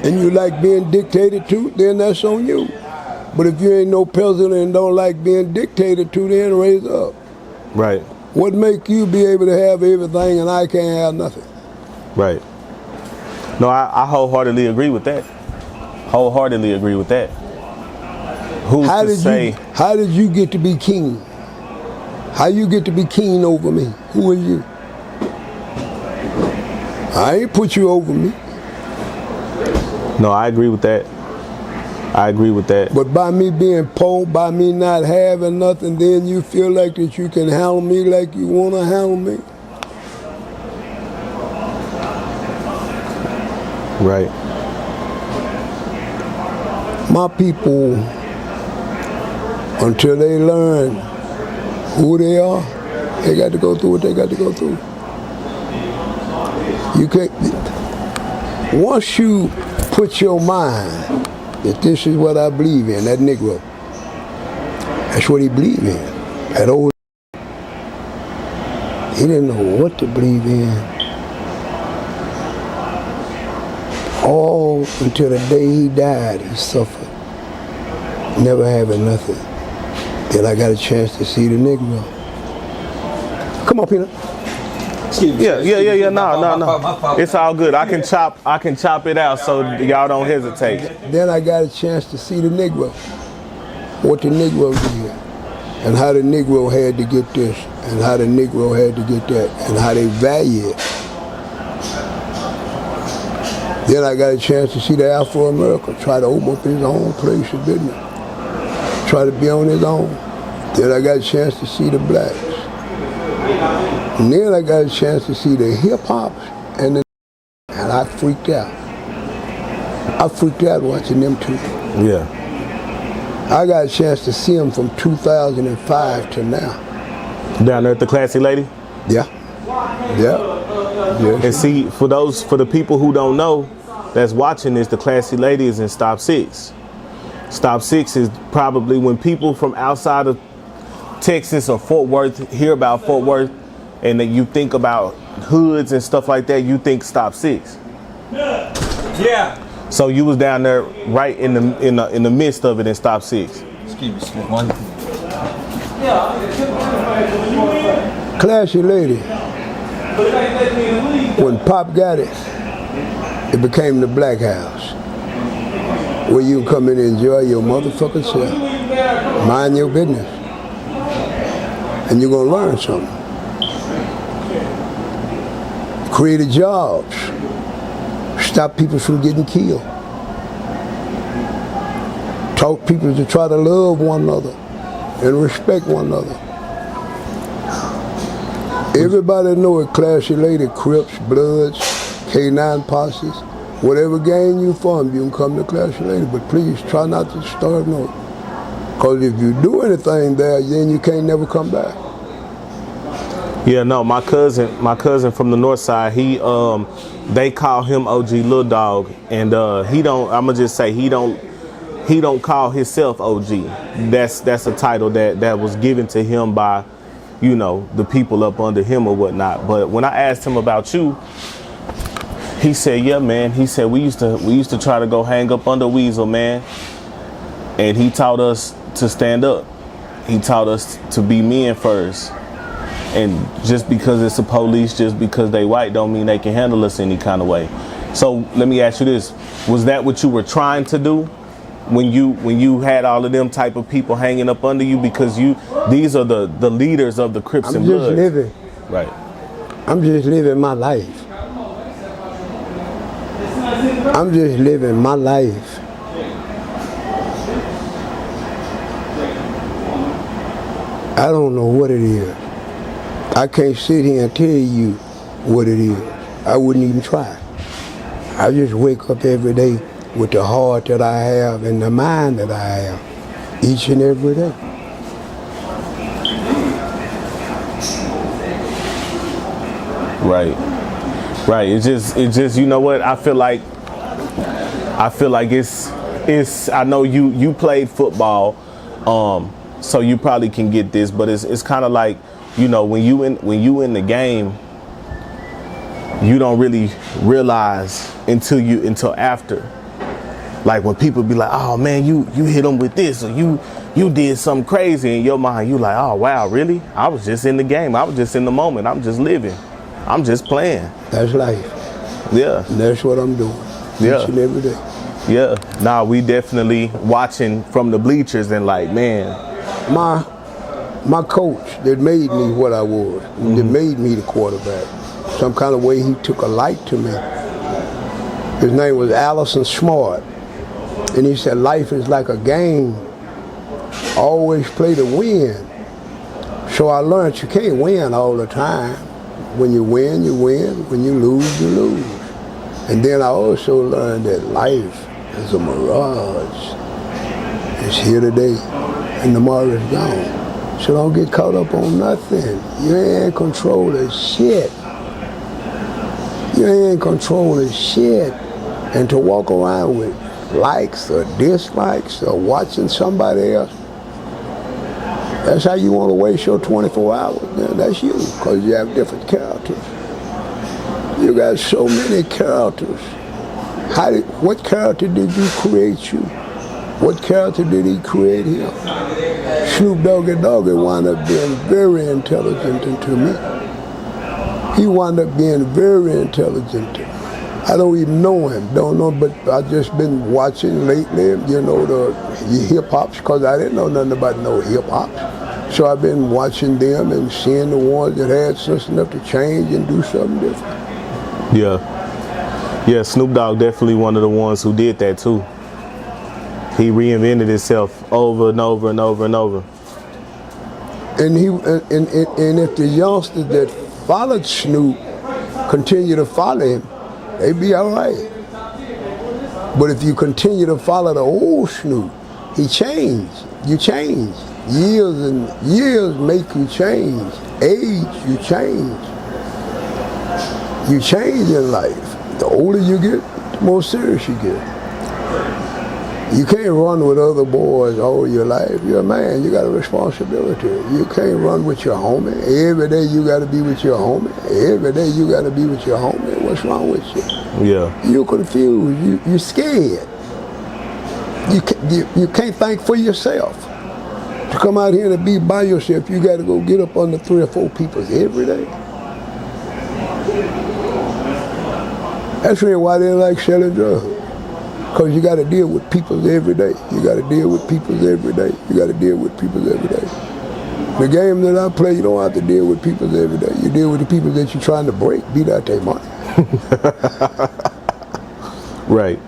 and you like being dictated to, then that's on you. But if you ain't no peasant and don't like being dictated to, then raise up. Right. What make you be able to have everything and I can't have nothing? Right. No, I wholeheartedly agree with that. Wholeheartedly agree with that. How did you get to be king? How you get to be king over me? Who are you? I ain't put you over me. No, I agree with that. I agree with that. But by me being poor, by me not having nothing, then you feel like that you can handle me like you want to handle me? Right. My people, until they learn who they are, they got to go through what they got to go through. You can't, once you put your mind that this is what I believe in, that Negro, that's what he believed in. That old, he didn't know what to believe in. All until the day he died, he suffered, never having nothing. Then I got a chance to see the Negro. Come on, Peanut. Yeah. No. It's all good. I can chop it out so y'all don't hesitate. Then I got a chance to see the Negro. What the Negro did. And how the Negro had to get this. And how the Negro had to get that. And how they value it. Then I got a chance to see the Afro-American try to open up his own place of business. Try to be on his own. Then I got a chance to see the blacks. And then I got a chance to see the hip-hops and I freaked out. I freaked out watching them two. Yeah. I got a chance to see them from 2005 to now. Down there at the Classy Lady? Yeah. And see, for the people who don't know, that's watching this, the Classy Lady is in Stop 6. Stop 6 is probably when people from outside of Texas or Fort Worth hear about Fort Worth, and then you think about hoods and stuff like that, you think Stop 6. Yeah. So you was down there right in the midst of it in Stop 6. Excuse me, one. Classy Lady. When Pop got it, it became the Black House, where you come in and enjoy your motherfucking self, mind your business, and you're gonna learn something. Created jobs, stop people from getting killed. Taught people to try to love one another and respect one another. Everybody know it, classy lady, Crips, Bloods, K9 posses. Whatever gang you from, you can come to classy lady, but please try not to start no. Because if you do anything there, then you can't never come back. Yeah, no, my cousin from the north side, they call him OG Lil Dog, and I'ma just say he don't call himself OG. That's a title that was given to him by, you know, the people up under him or whatnot. But when I asked him about you, he said, yeah, man. He said we used to try to go hang up under Weasel, man. And he taught us to stand up. He taught us to be men first. And just because it's the police, just because they white, don't mean they can handle us any kind of way. So let me ask you this: was that what you were trying to do when you had all of them type of people hanging up under you? Because these are the leaders of the Crips and Bloods. I'm just living. Right. I'm just living my life. I'm just living my life. I don't know what it is. I can't sit here and tell you what it is. I wouldn't even try. I just wake up every day with the heart that I have and the mind that I have each and every day. Right. It's just you know what? I feel like it's I know you played football, so you probably can get this, but it's kind of like, you know, when you in the game, you don't really realize until after. Like when people be like, oh man, you hit them with this, or you did something crazy, in your mind you like, oh wow, really? I was just in the game. I was just in the moment. I'm just living. I'm just playing. That's life. Yeah. And that's what I'm doing. Yeah. Each and every day. Yeah. Nah, we definitely watching from the bleachers and like, man. My coach that made me what I was, that made me the quarterback, some kind of way he took a light to me. His name was Allison Smart. And he said, life is like a game. Always play to win. So I learned you can't win all the time. When you win, you win. When you lose, you lose. And then I also learned that life is a mirage. It's here today, and tomorrow is gone. So don't get caught up on nothing. You ain't in control of shit. You ain't in control of shit. And to walk around with likes or dislikes or watching somebody else, that's how you want to waste your 24 hours. Man, that's you, because you have different characters. You got so many characters. What character did you create you? What character did he create him? Snoop Doggy wound up being very intelligent to me. He wound up being very intelligent. I don't even know him, don't know, but I just been watching lately, you know, the hip-hops, because I didn't know nothing about no hip-hops. So I've been watching them and seeing the ones that had sense enough to change and do something different. Yeah, Snoop Dogg definitely one of the ones who did that too. He reinvented himself over and over and over and over. And if the youngsters that followed Snoop continue to follow him, they be all right. But if you continue to follow the old Snoop, he changed. You change. Years and years make you change. Age, you change. You change in life. The older you get, the more serious you get. You can't run with other boys all your life. You're a man, you got a responsibility. You can't run with your homie. Every day you got to be with your homie. Every day you got to be with your homie. What's wrong with you? Yeah. You're confused. You're scared. You can't think for yourself. To come out here and be by yourself, you got to go get up under 3 or 4 people every day. That's really why they like selling drugs. Because you got to deal with people every day. You got to deal with people every day. You got to deal with people every day. The game that I play, you don't have to deal with people every day. You deal with the people that you're trying to break, beat out their money. Right.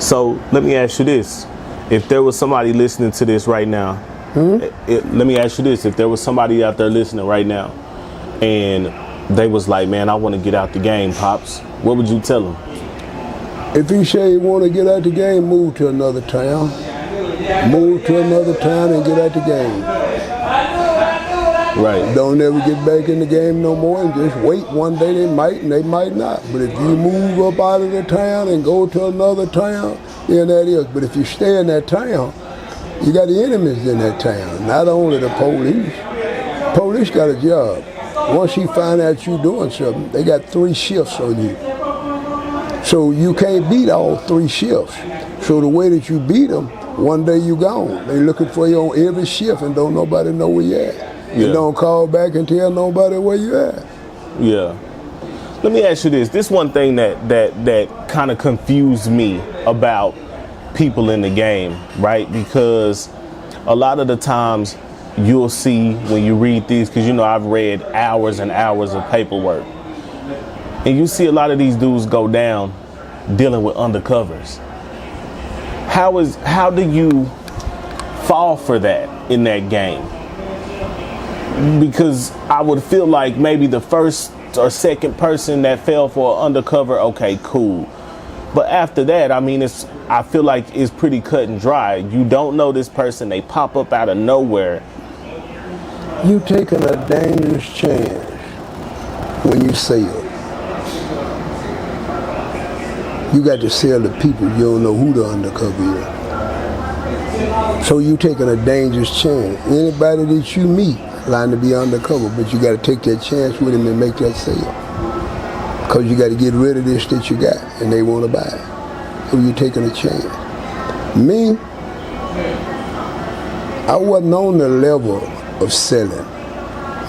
So let me ask you this. If there was somebody listening to this right now, let me ask you this. If there was somebody out there listening right now and they was like, man, I want to get out the game, Pops, what would you tell them? If he say he want to get out the game, move to another town. Move to another town and get out the game. Right. Don't ever get back in the game no more and just wait. One day they might and they might not. But if you move up out of the town and go to another town, then that is. But if you stay in that town, you got the enemies in that town, not only the police. Police got a job. Once he find out you doing something, they got 3 shifts on you. So you can't beat all 3 shifts. So the way that you beat them, one day you gone. They looking for you on every shift and don't nobody know where you at. You don't call back and tell nobody where you at. Yeah. Let me ask you this. This one thing that kind of confused me about people in the game, right? Because a lot of the times you'll see when you read these, because you know I've read hours and hours of paperwork, and you see a lot of these dudes go down dealing with undercovers. How do you fall for that in that game? Because I would feel like maybe the first or second person that fell for an undercover, okay, cool. But after that, I mean, I feel like it's pretty cut and dry. You don't know this person, they pop up out of nowhere. You taking a dangerous chance when you sell. You got to sell to people you don't know who the undercover is. So you taking a dangerous chance. Anybody that you meet line to be undercover, but you got to take that chance with him and make that sale. Because you got to get rid of this that you got, and they want to buy it. So you're taking a chance. Me, I wasn't on the level of selling.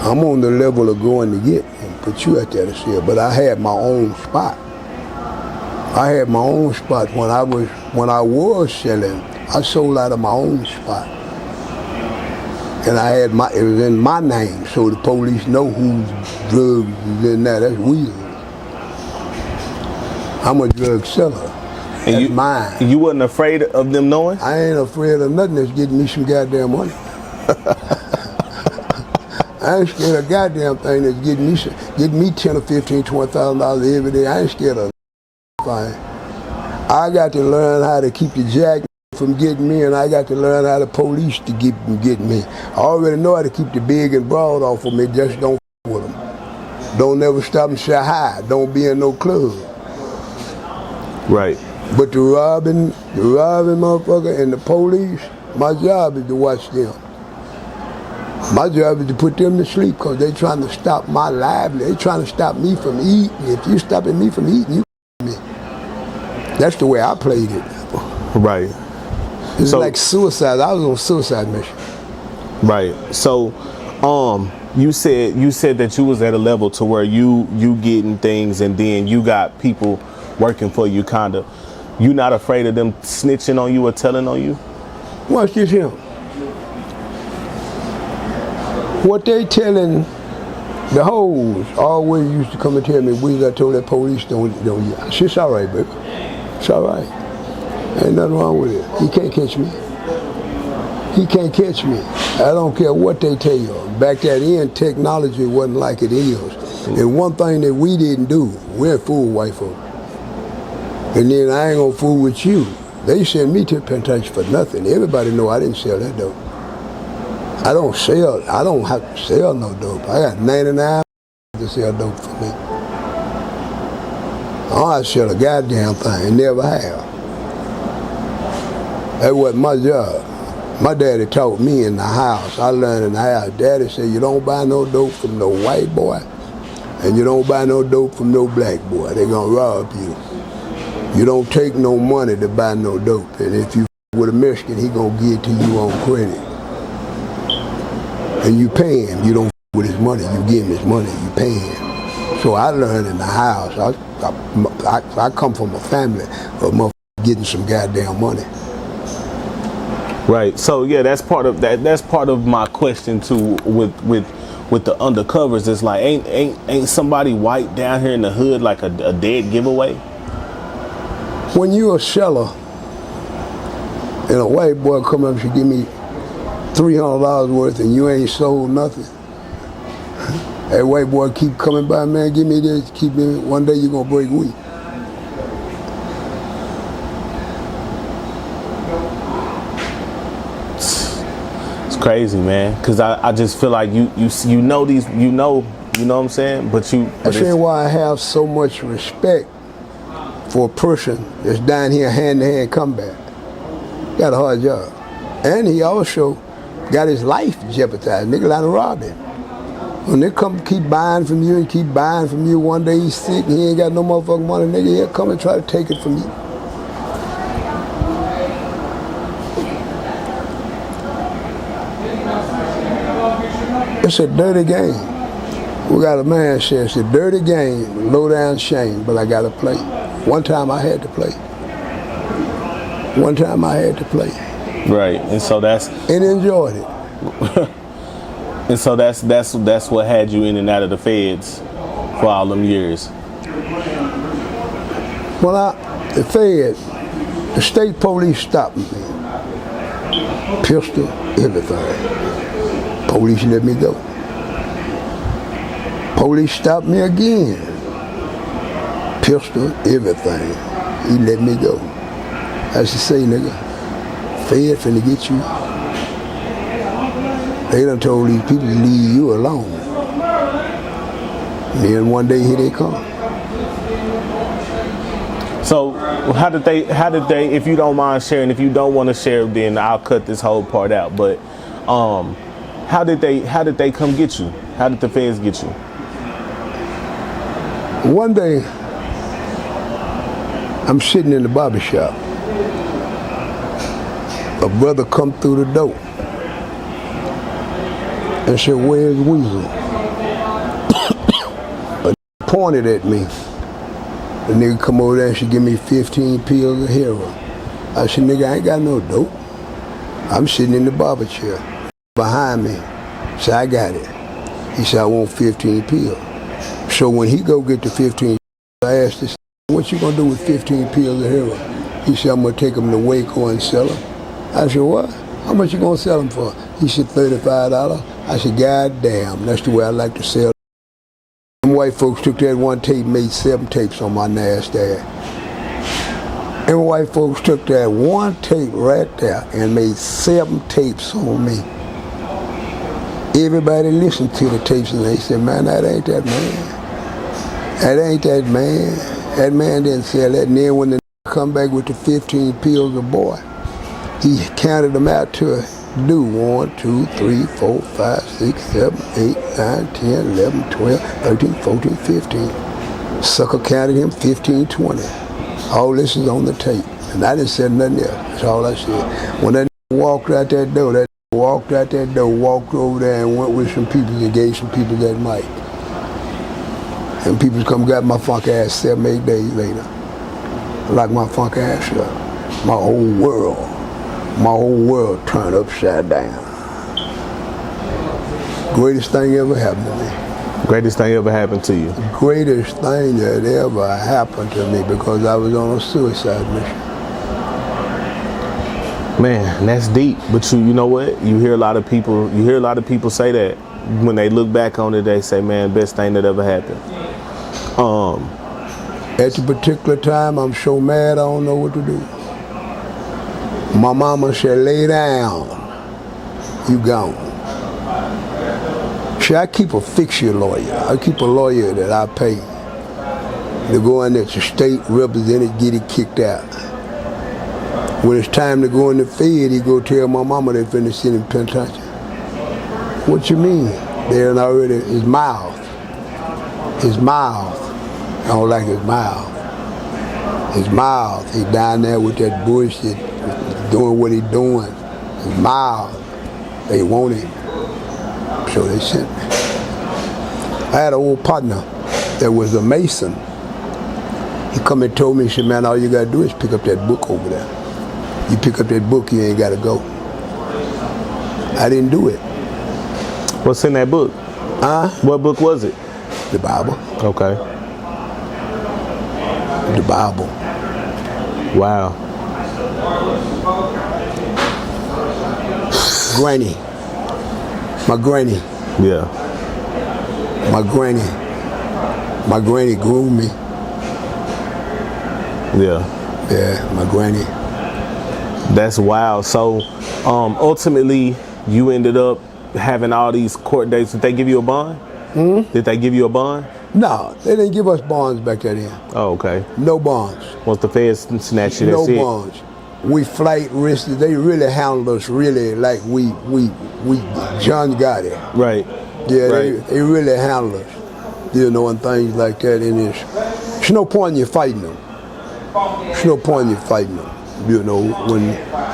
I'm on the level of going to get and put you out there to sell. But I had my own spot. I had my own spot when I was selling. I sold out of my own spot. And it was in my name, so the police know whose drugs is in there. That's weird. I'm a drug seller. And that's mine. You wasn't afraid of them knowing? I ain't afraid of nothing that's getting me some goddamn money. I ain't scared of a goddamn thing that's getting me $10 or $15, $20,000 every day. I ain't scared of thing. I got to learn how to keep the jack from getting me, and I got to learn how the police to get me. I already know how to keep the big and broad off of me. Just don't with them. Don't never stop and say hi. Don't be in no club. Right. But the robbing motherfucker and the police, my job is to watch them. My job is to put them to sleep because they trying to stop my livelihood. They trying to stop me from eating. If you stopping me from eating, you me. That's the way I played it. Right. It's like suicide. I was on a suicide mission. Right. So, you said that you was at a level to where you getting things, and then you got people working for you, kinda. You not afraid of them snitching on you or telling on you? Watch this here. What they telling the hoes always used to come and tell me, I told that police don't. I said, it's all right, baby. It's all right. Ain't nothing wrong with it. He can't catch me. He can't catch me. I don't care what they tell you. Back then, technology wasn't like it is. And one thing that we didn't do, we didn't fool white folk. And then I ain't gonna fool with you. They sent me to the penitentiary for nothing. Everybody know I didn't sell that dope. I don't have to sell no dope. I got 99 to sell dope for me. I don't have to sell a goddamn thing, never have. That wasn't my job. My daddy taught me in the house. I learned in the house. Daddy said, you don't buy no dope from no white boy, and you don't buy no dope from no black boy. They're gonna rob you. You don't take no money to buy no dope. And if you with a Mexican, he gonna give it to you on credit. And you pay him. You don't with his money. You give him his money. You pay him. So I learned in the house. I come from a family of motherfuckers getting some goddamn money. Right. So yeah, that's part of that. That's part of my question too. With the undercovers, it's like ain't somebody white down here in the hood like a dead giveaway? When you're a seller and a white boy come up and give me $300 worth and you ain't sold nothing, that white boy keep coming by, man, give me this, keep me, one day you're gonna break weak. It's crazy, man, because I just feel like you know these, you know what I'm saying, but That's why I have so much respect for a person that's down here hand-to-hand combat. Got a hard job. And he also got his life jeopardized. Nigga like to rob him. When they come keep buying from you and keep buying from you, one day he's sick and he ain't got no motherfucking money, nigga, he'll come and try to take it from you. It's a dirty game. We got a man says it's a dirty game, low down shame, but I gotta play. One time I had to play. One time I had to play. Right, and so that's... And enjoyed it. And so that's what had you in and out of the feds for all them years. Well, the feds, the state police stopped me. Pistol, everything. Police let me go. Police stopped me again. Pistol, everything. He let me go. I should say, nigga, Fed finna get you. They done told these people to leave you alone. And then one day here they come. So how did they, if you don't mind sharing, if you don't want to share, then I'll cut this whole part out, but how did they come get you? How did the feds get you? One day, I'm sitting in the barber shop. A brother come through the door and said, "Where's Weasel?" A pointed at me. The nigga come over there and she give me 15 pills of heroin. I said, "Nigga, I ain't got no dope." I'm sitting in the barber chair. Behind me, said, "I got it." He said, "I want 15 pills." So when he go get the 15, I asked this, "What you gonna do with 15 pills of heroin?" He said, "I'm gonna take them to Waco and sell them." I said, "What? How much you gonna sell them for?" He said, $35. I said, "God damn, that's the way I like to sell." Them white folks took that one tape, made 7 tapes on my nasty ass. And white folks took that one tape right there and made 7 tapes on me. Everybody listened to the tapes and they said, "Man, that ain't that man. That ain't that man. That man didn't sell that." And then when the come back with the 15 pills of boy, he counted them out to do 1, 2, 3, 4, 5, 6, 7, 8, 9, 10, 11, 12, 13, 14, 15. Sucker counted him 15, 20. All this is on the tape. And I didn't say nothing else. That's all I said. When that walked out that door, walked over there and went with some people and gave some people that mic. And people come got my funk ass 7, 8 days later. Like my funk ass up. My whole world turned upside down. Greatest thing ever happened to me. Greatest thing ever happened to you? Greatest thing that ever happened to me because I was on a suicide mission. Man, that's deep. But you know what? You hear a lot of people say that when they look back on it, they say, "Man, best thing that ever happened." At the particular time, I'm so mad I don't know what to do. My mama said, "Lay down, you gone." See, I keep a fixture lawyer. I keep a lawyer that I pay to go in there to state representative, get it kicked out. When it's time to go in the Fed, he go tell my mama they finna send him penitentiary. What you mean? They're already, his mouth. I don't like his mouth. His mouth, he down there with that bullshit, doing what he doing. His mouth, they want him. So they sent me. I had an old partner that was a Mason. He come and told me, he said, "Man, all you gotta do is pick up that book over there. You pick up that book, you ain't gotta go." I didn't do it. What's in that book? What book was it? The Bible. Okay. The Bible. Wow. Granny. My granny. Yeah. My granny. My granny groomed me. Yeah. Yeah, my granny. That's wild. So, ultimately, you ended up having all these court dates. Did they give you a bond? Did they give you a bond? No, they didn't give us bonds back then. Oh, okay. No bonds. Once the feds snatched you, that's No it. bonds. We flight risked. They really handled us really like we John Gotti. Right. Yeah, Right. they really handled us. You know, and things like that. And it's no point in you fighting them. It's no point in you fighting them. You know,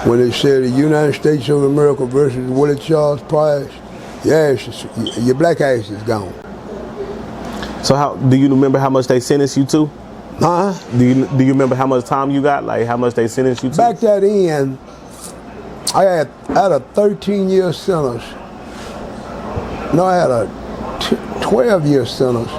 when they said the United States of America versus Willie Charles Price, your black ass is gone. So how do you remember how much they sentenced you to? Huh? Do you remember how much time you got? Like how much they sentenced you to? Back that in, I had a 13-year sentence. No, I had a 12-year sentence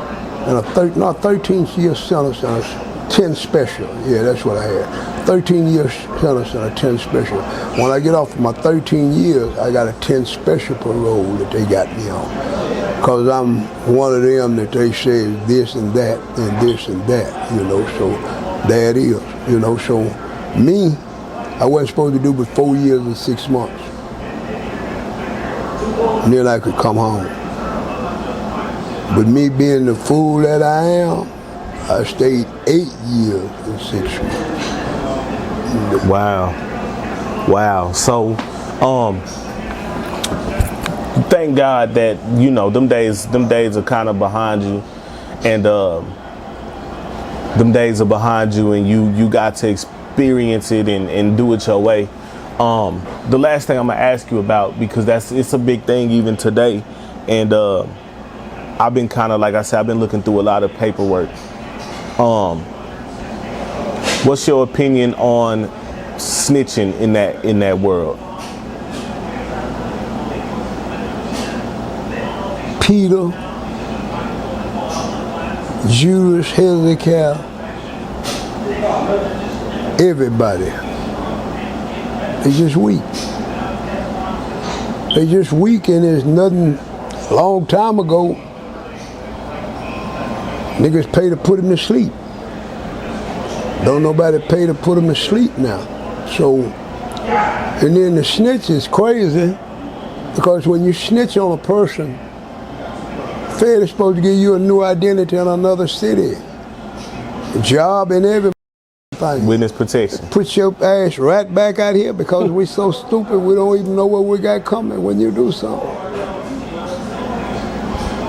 and a 13-year sentence and a 10 special. Yeah, that's what I had. 13-year sentence and a 10 special. When I get off of my 13 years, I got a 10 special parole that they got me on. Because I'm one of them that they say is this and that and this and that, you know, so that is, you know. So me, I wasn't supposed to do but 4 years and 6 months. And then I could come home. But me being the fool that I am, I stayed 8 years and 6 months. Wow. Wow. So, thank God that, you know, them days are kind of behind you, and them days are behind you, and you got to experience it and do it your way. The last thing I'm gonna ask you about, because it's a big thing even today, and I've been kind of, like I said, I've been looking through a lot of paperwork. What's your opinion on snitching in that world? Peter, Judas, Hezekiah, everybody. They just weak. They just weak, and there's nothing. A long time ago, niggas pay to put them to sleep. Don't nobody pay to put them to sleep now. So, and then the snitch is crazy, because when you snitch on a person, Fed is supposed to give you a new identity in another city, a job and everything. Witness protection. Put your ass right back out here because we so stupid we don't even know what we got coming when you do something.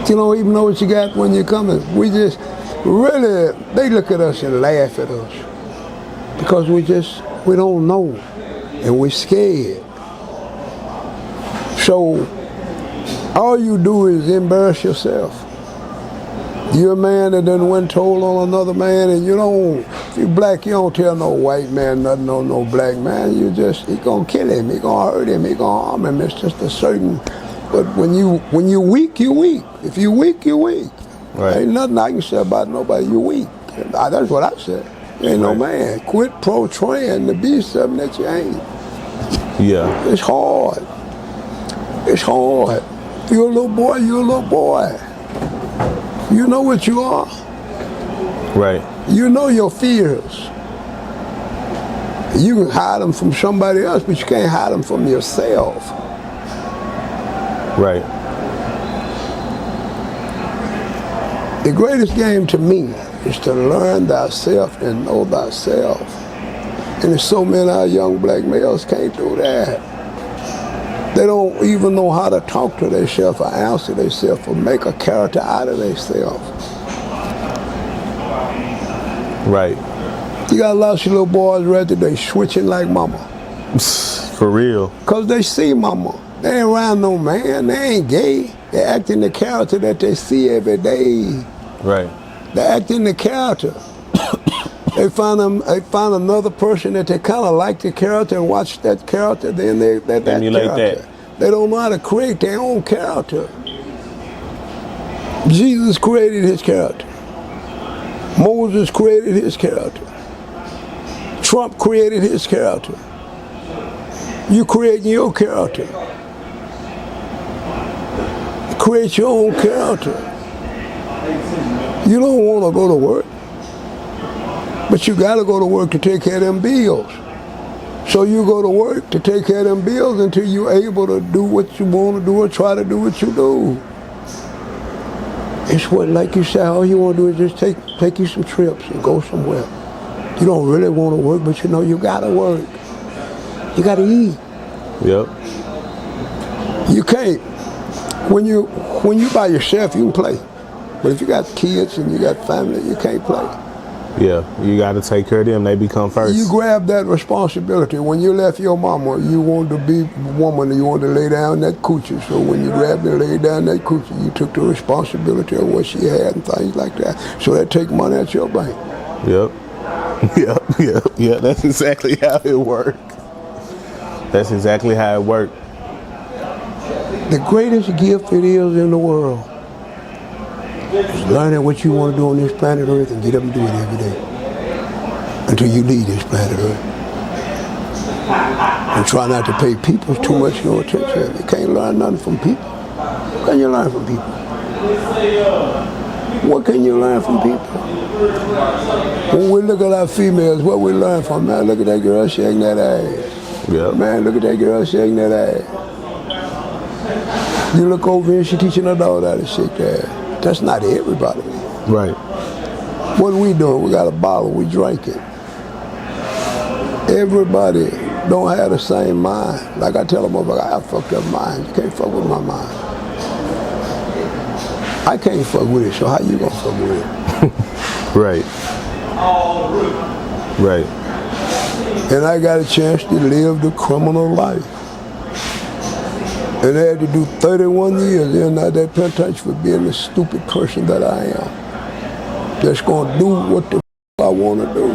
You don't even know what you got when you're coming. We just really, they look at us and laugh at us because we don't know and we're scared. So all you do is embarrass yourself. You're a man that done went told on another man, and if you're black, you don't tell no white man nothing on no black man. He gonna kill him, he gonna hurt him, he gonna harm him. It's just a certain, but when you weak, you weak. If you weak, you weak. Right. Ain't nothing I can say about nobody, you weak. That's what I said. You ain't no man. Quit portraying to be something that you ain't. Yeah. It's hard. It's hard. If you're a little boy, you're a little boy. You know what you are. Right. You know your fears. You can hide them from somebody else, but you can't hide them from yourself. Right. The greatest game to me is to learn thyself and know thyself. And there's so many of our young black males can't do that. They don't even know how to talk to themselves or answer themselves or make a character out of themselves. Right. You got a lot of little boys right there, they switching like mama. For real. Because they see mama. They ain't around no man. They ain't gay. They acting the character that they see every day. Right. They acting the character. They find another person that they kind of like the character and watch that character, then they emulate character. that. They don't know how to create their own character. Jesus created his character. Moses created his character. Trump created his character. You creating your character. Create your own character. You don't want to go to work, but you got to go to work to take care of them bills. So you go to work to take care of them bills until you're able to do what you want to do or try to do what you do. It's what, like you said, all you want to do is just take you some trips and go somewhere. You don't really want to work, but you know you got to work. You got to eat. Yep. You can't. When you by yourself, you can play. But if you got kids and you got family, you can't play. Yeah, you got to take care of them. They become first. You grab that responsibility. When you left your mama, you wanted to be a woman, you wanted to lay down that coochie. So when you grabbed and laid down that coochie, you took the responsibility of what she had and things like that. So that take money out your bank. Yep. Yeah. That's exactly how it worked. That's exactly how it worked. The greatest gift it is in the world is learning what you want to do on this planet Earth and get up and do it every day until you leave this planet Earth. And try not to pay people too much no attention. You can't learn nothing from people. What can you learn from people? What can you learn from people? When we look at our females, what we learn from, man, look at that girl shaking that ass. Yeah. Man, look at that girl shaking that ass. You look over here, she teaching her daughter how to shake that ass. That's not everybody. Right. What are we doing? We got a bottle, we drink it. Everybody don't have the same mind. Like I tell them, I have fucked up mind. You can't fuck with my mind. I can't fuck with it, so how you gonna fuck with it? Right. Right. And I got a chance to live the criminal life. And I had to do 31 years in that penitentiary for being the stupid person that I am. Just gonna do what the I wanna do.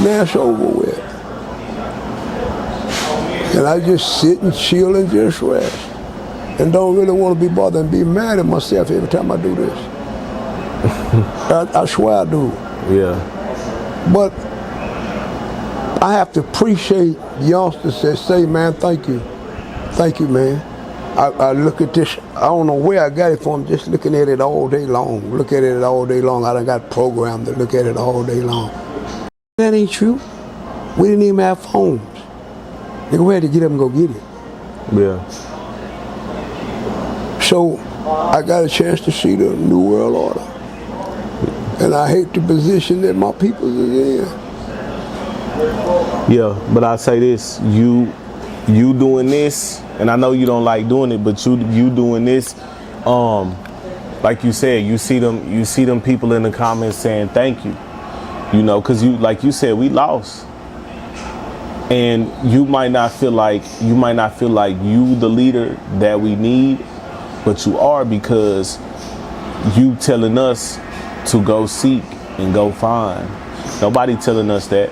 Now it's over with. And I just sit and chill and just rest. And don't really want to be bothered and be mad at myself every time I do this. I swear I do. Yeah. But I have to appreciate youngsters that say, man, thank you. Thank you, man. I look at this, I don't know where I got it from, just looking at it all day long. Look at it all day long. I done got programmed to look at it all day long. That ain't true. We didn't even have phones. Nigga, we had to get up and go get it. Yeah. So I got a chance to see the New World Order. And I hate the position that my people is in. Yeah, but I say this, you doing this, and I know you don't like doing it, but you doing this, like you said, you see them people in the comments saying thank you. You know, because like you said, we lost. And you might not feel like you the leader that we need, but you are, because you telling us to go seek and go find. Nobody telling us that.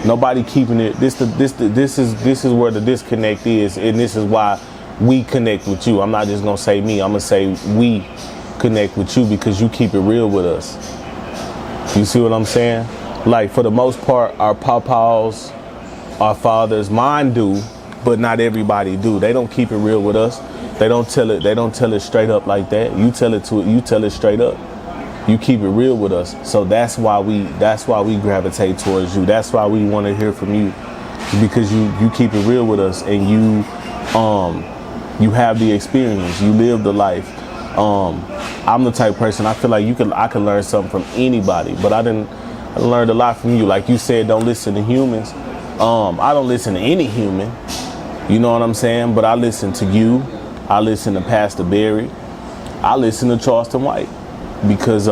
Nobody keeping it. This is where the disconnect is, and this is why we connect with you. I'm not just gonna say me. I'm gonna say we connect with you because you keep it real with us. You see what I'm saying? Like, for the most part, our papas, our fathers, mine do, but not everybody do. They don't keep it real with us. They don't tell it straight up like that. You tell it straight up. You keep it real with us. So that's why we gravitate towards you. That's why we want to hear from you, because you keep it real with us, and you have the experience. You live the life. I'm the type of person, I feel like I can learn something from anybody, but I learned a lot from you. Like you said, don't listen to humans. I don't listen to any human. You know what I'm saying? But I listen to you. I listen to Pastor Barry. I listen to Charleston White, because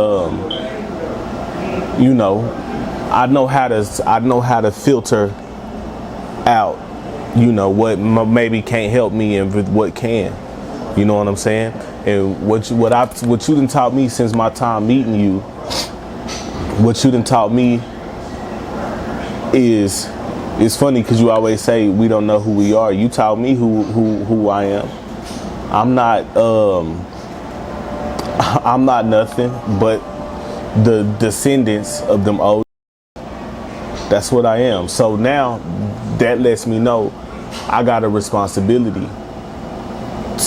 you know, I know how to filter out, you know, what maybe can't help me and what can. You know what I'm saying? And what you done taught me since my time meeting you, what you done taught me is, it's funny because you always say we don't know who we are. You taught me who I am. I'm not nothing but the descendants of them old. That's what I am. So now that lets me know I got a responsibility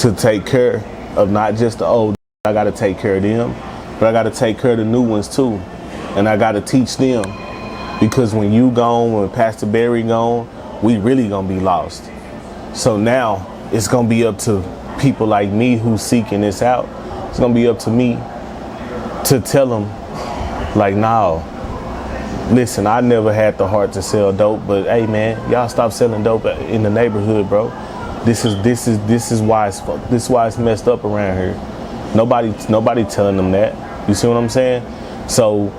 to take care of not just the old. I got to take care of them, but I got to take care of the new ones too. And I got to teach them, because when you gone, when Pastor Barry gone, we really gonna be lost. So now it's gonna be up to people like me who's seeking this out. It's gonna be up to me to tell them, like, no, listen, I never had the heart to sell dope, but hey man, y'all stop selling dope in the neighborhood, bro. This is why it's messed up around here. Nobody telling them that. You see what I'm saying? So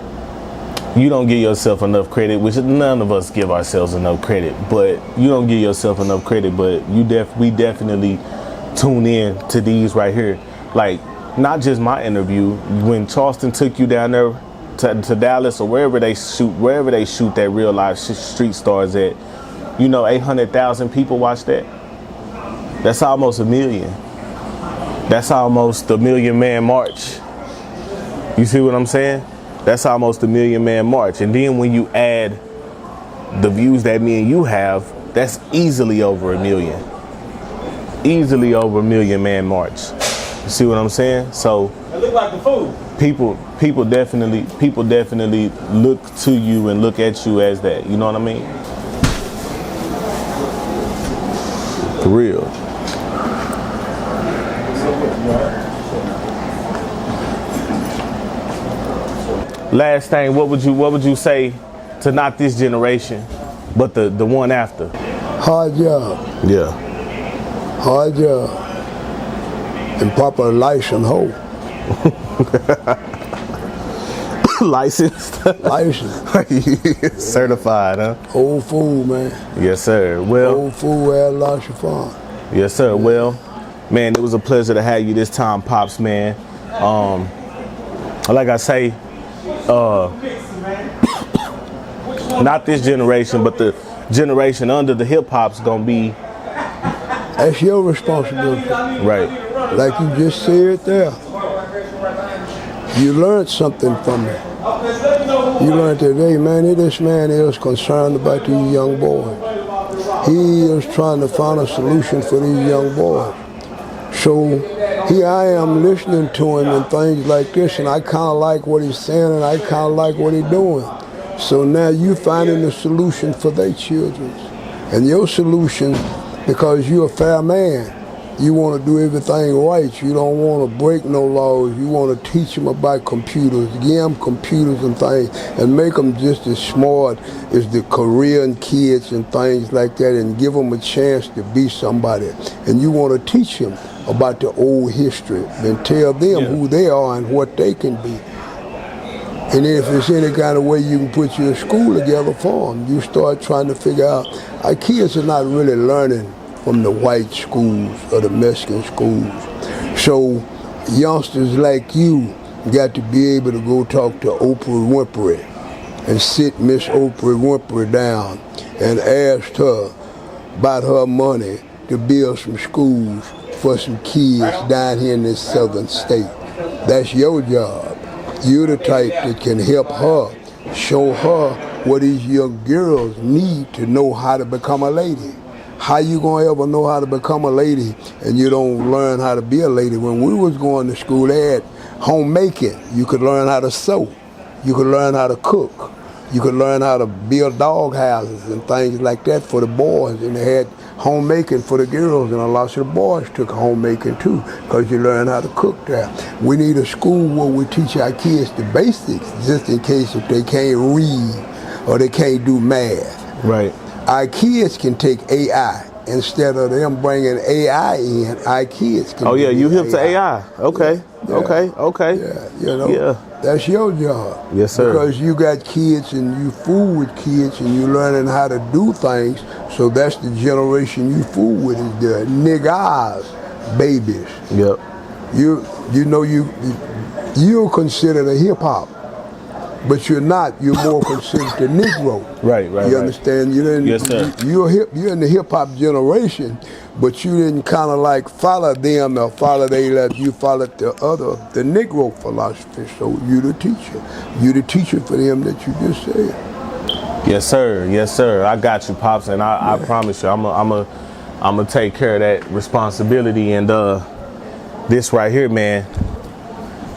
you don't give yourself enough credit, which none of us give ourselves enough credit, but you don't give yourself enough credit, but we definitely tune in to these right here. Like, not just my interview, when Charleston took you down there to Dallas or wherever they shoot that real life street stars at, 800,000 people watch that. That's almost 1 million. That's almost a 1 million man march. You see what I'm saying? That's almost a 1 million man march. And then when you add the views that me and you have, that's easily over 1 million. Easily over 1 million man march. You see what I'm saying? So it look like the food. People definitely look to you and look at you as that. You know what I mean? For real. Last thing, what would you say to not this generation, but the one after? Hard job. Yeah. Hard job. And proper license hoe. Licensed. License. Certified, huh? Old fool, man. Yes, sir. Well. Old fool had lost your farm. Yes, sir. Well, man, it was a pleasure to have you this time, Pops, man. Like I say, not this generation, but the generation under the hip hop's gonna be. That's your responsibility. Right. Like you just said there. You learned something from it. You learned that, hey man, this man is concerned about these young boys. He is trying to find a solution for these young boys. So here I am listening to him and things like this, and I kind of like what he's saying, and I kind of like what he's doing. So now you finding a solution for their children. And your solution, because you're a fair man, you want to do everything right. You don't want to break no laws. You want to teach them about computers, give them computers and things, and make them just as smart as the Korean kids and things like that, and give them a chance to be somebody. And you want to teach them about the old history and tell them who they are and what they can be. And if there's any kind of way you can put your school together for them, you start trying to figure out, our kids are not really learning from the white schools or the Mexican schools. So youngsters like you got to be able to go talk to Oprah Winfrey and sit Miss Oprah Winfrey down and ask her about her money to build some schools for some kids down here in this southern state. That's your job. You're the type that can help her, show her what these young girls need to know how to become a lady. How you gonna ever know how to become a lady and you don't learn how to be a lady? When we was going to school, they had homemaking. You could learn how to sew. You could learn how to cook. You could learn how to build dog houses and things like that for the boys. And they had homemaking for the girls, and a lot of the boys took homemaking too, because you learn how to cook there. We need a school where we teach our kids the basics, just in case if they can't read or they can't do math. Right. Our kids can take AI. Instead of them bringing AI in, our kids can. Oh yeah, you hip AI. to AI. Okay. Yeah. Okay. Yeah, that's your job. Yes, sir. Because you got kids and you fool with kids and you learning how to do things. So that's the generation you fool with, is the niggas, babies. Yep. You're considered a hip hop. But you're not. You're more considered the Negro. Right. You understand? You didn't. Yes, sir. You're in the hip hop generation, but you didn't kind of like follow them or follow they left. You followed the Negro philosophy. So you're the teacher. You're the teacher for them that you just said. Yes, sir. Yes, sir. I got you, Pops, and I promise you, I'm gonna take care of that responsibility. And this right here, man,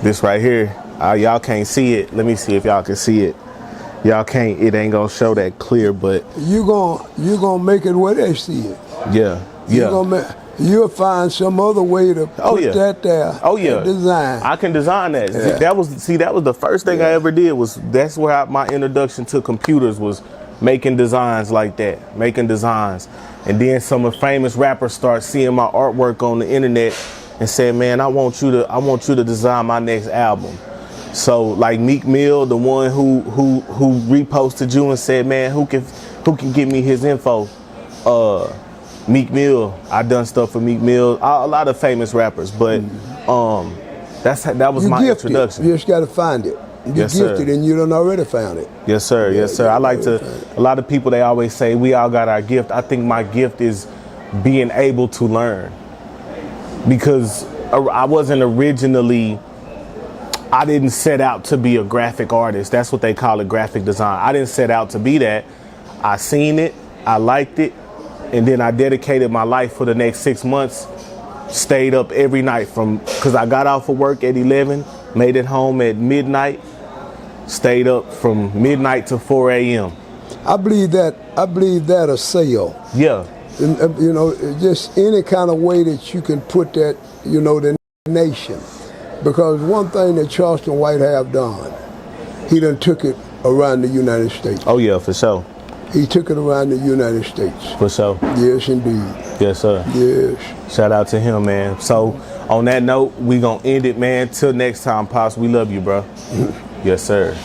this right here, y'all can't see it. Let me see if y'all can see it. Y'all can't. It ain't gonna show that clear, but you gonna make it where they see it. yeah, yeah. You'll find some other way to put that there. Oh yeah, design. I can design that. Yeah. That was the first thing I ever did. That's where my introduction to computers was, making designs like that, making designs. And then some famous rappers start seeing my artwork on the internet and said, "Man, I want you to design my next album." So like Meek Mill, the one who reposted you and said, "Man, who can give me his info?" Meek Mill. I done stuff for Meek Mill. A lot of famous rappers, but that was my introduction. You just got to find it. You're gifted, and you done already found it. Yes, sir. Yes, sir. I like to. A lot of people, they always say we all got our gift. I think my gift is being able to learn, because I wasn't originally. I didn't set out to be a graphic artist. That's what they call it, graphic design. I didn't set out to be that. I seen it. I liked it. And then I dedicated my life for the next 6 months, stayed up every night because I got off of work at 11, made it home at midnight, stayed up from midnight to 4 a.m. I believe that a sale. Yeah. And, just any kind of way that you can put that, the nation. Because one thing that Charleston White have done, he done took it around the United States. Oh yeah, for sure. He took it around the United States. For sure. Yes, indeed. Yes, sir. Yes. Shout out to him, man. So, on that note, we gonna end it, man. Till next time, Pops. We love you, bro. Yes, sir.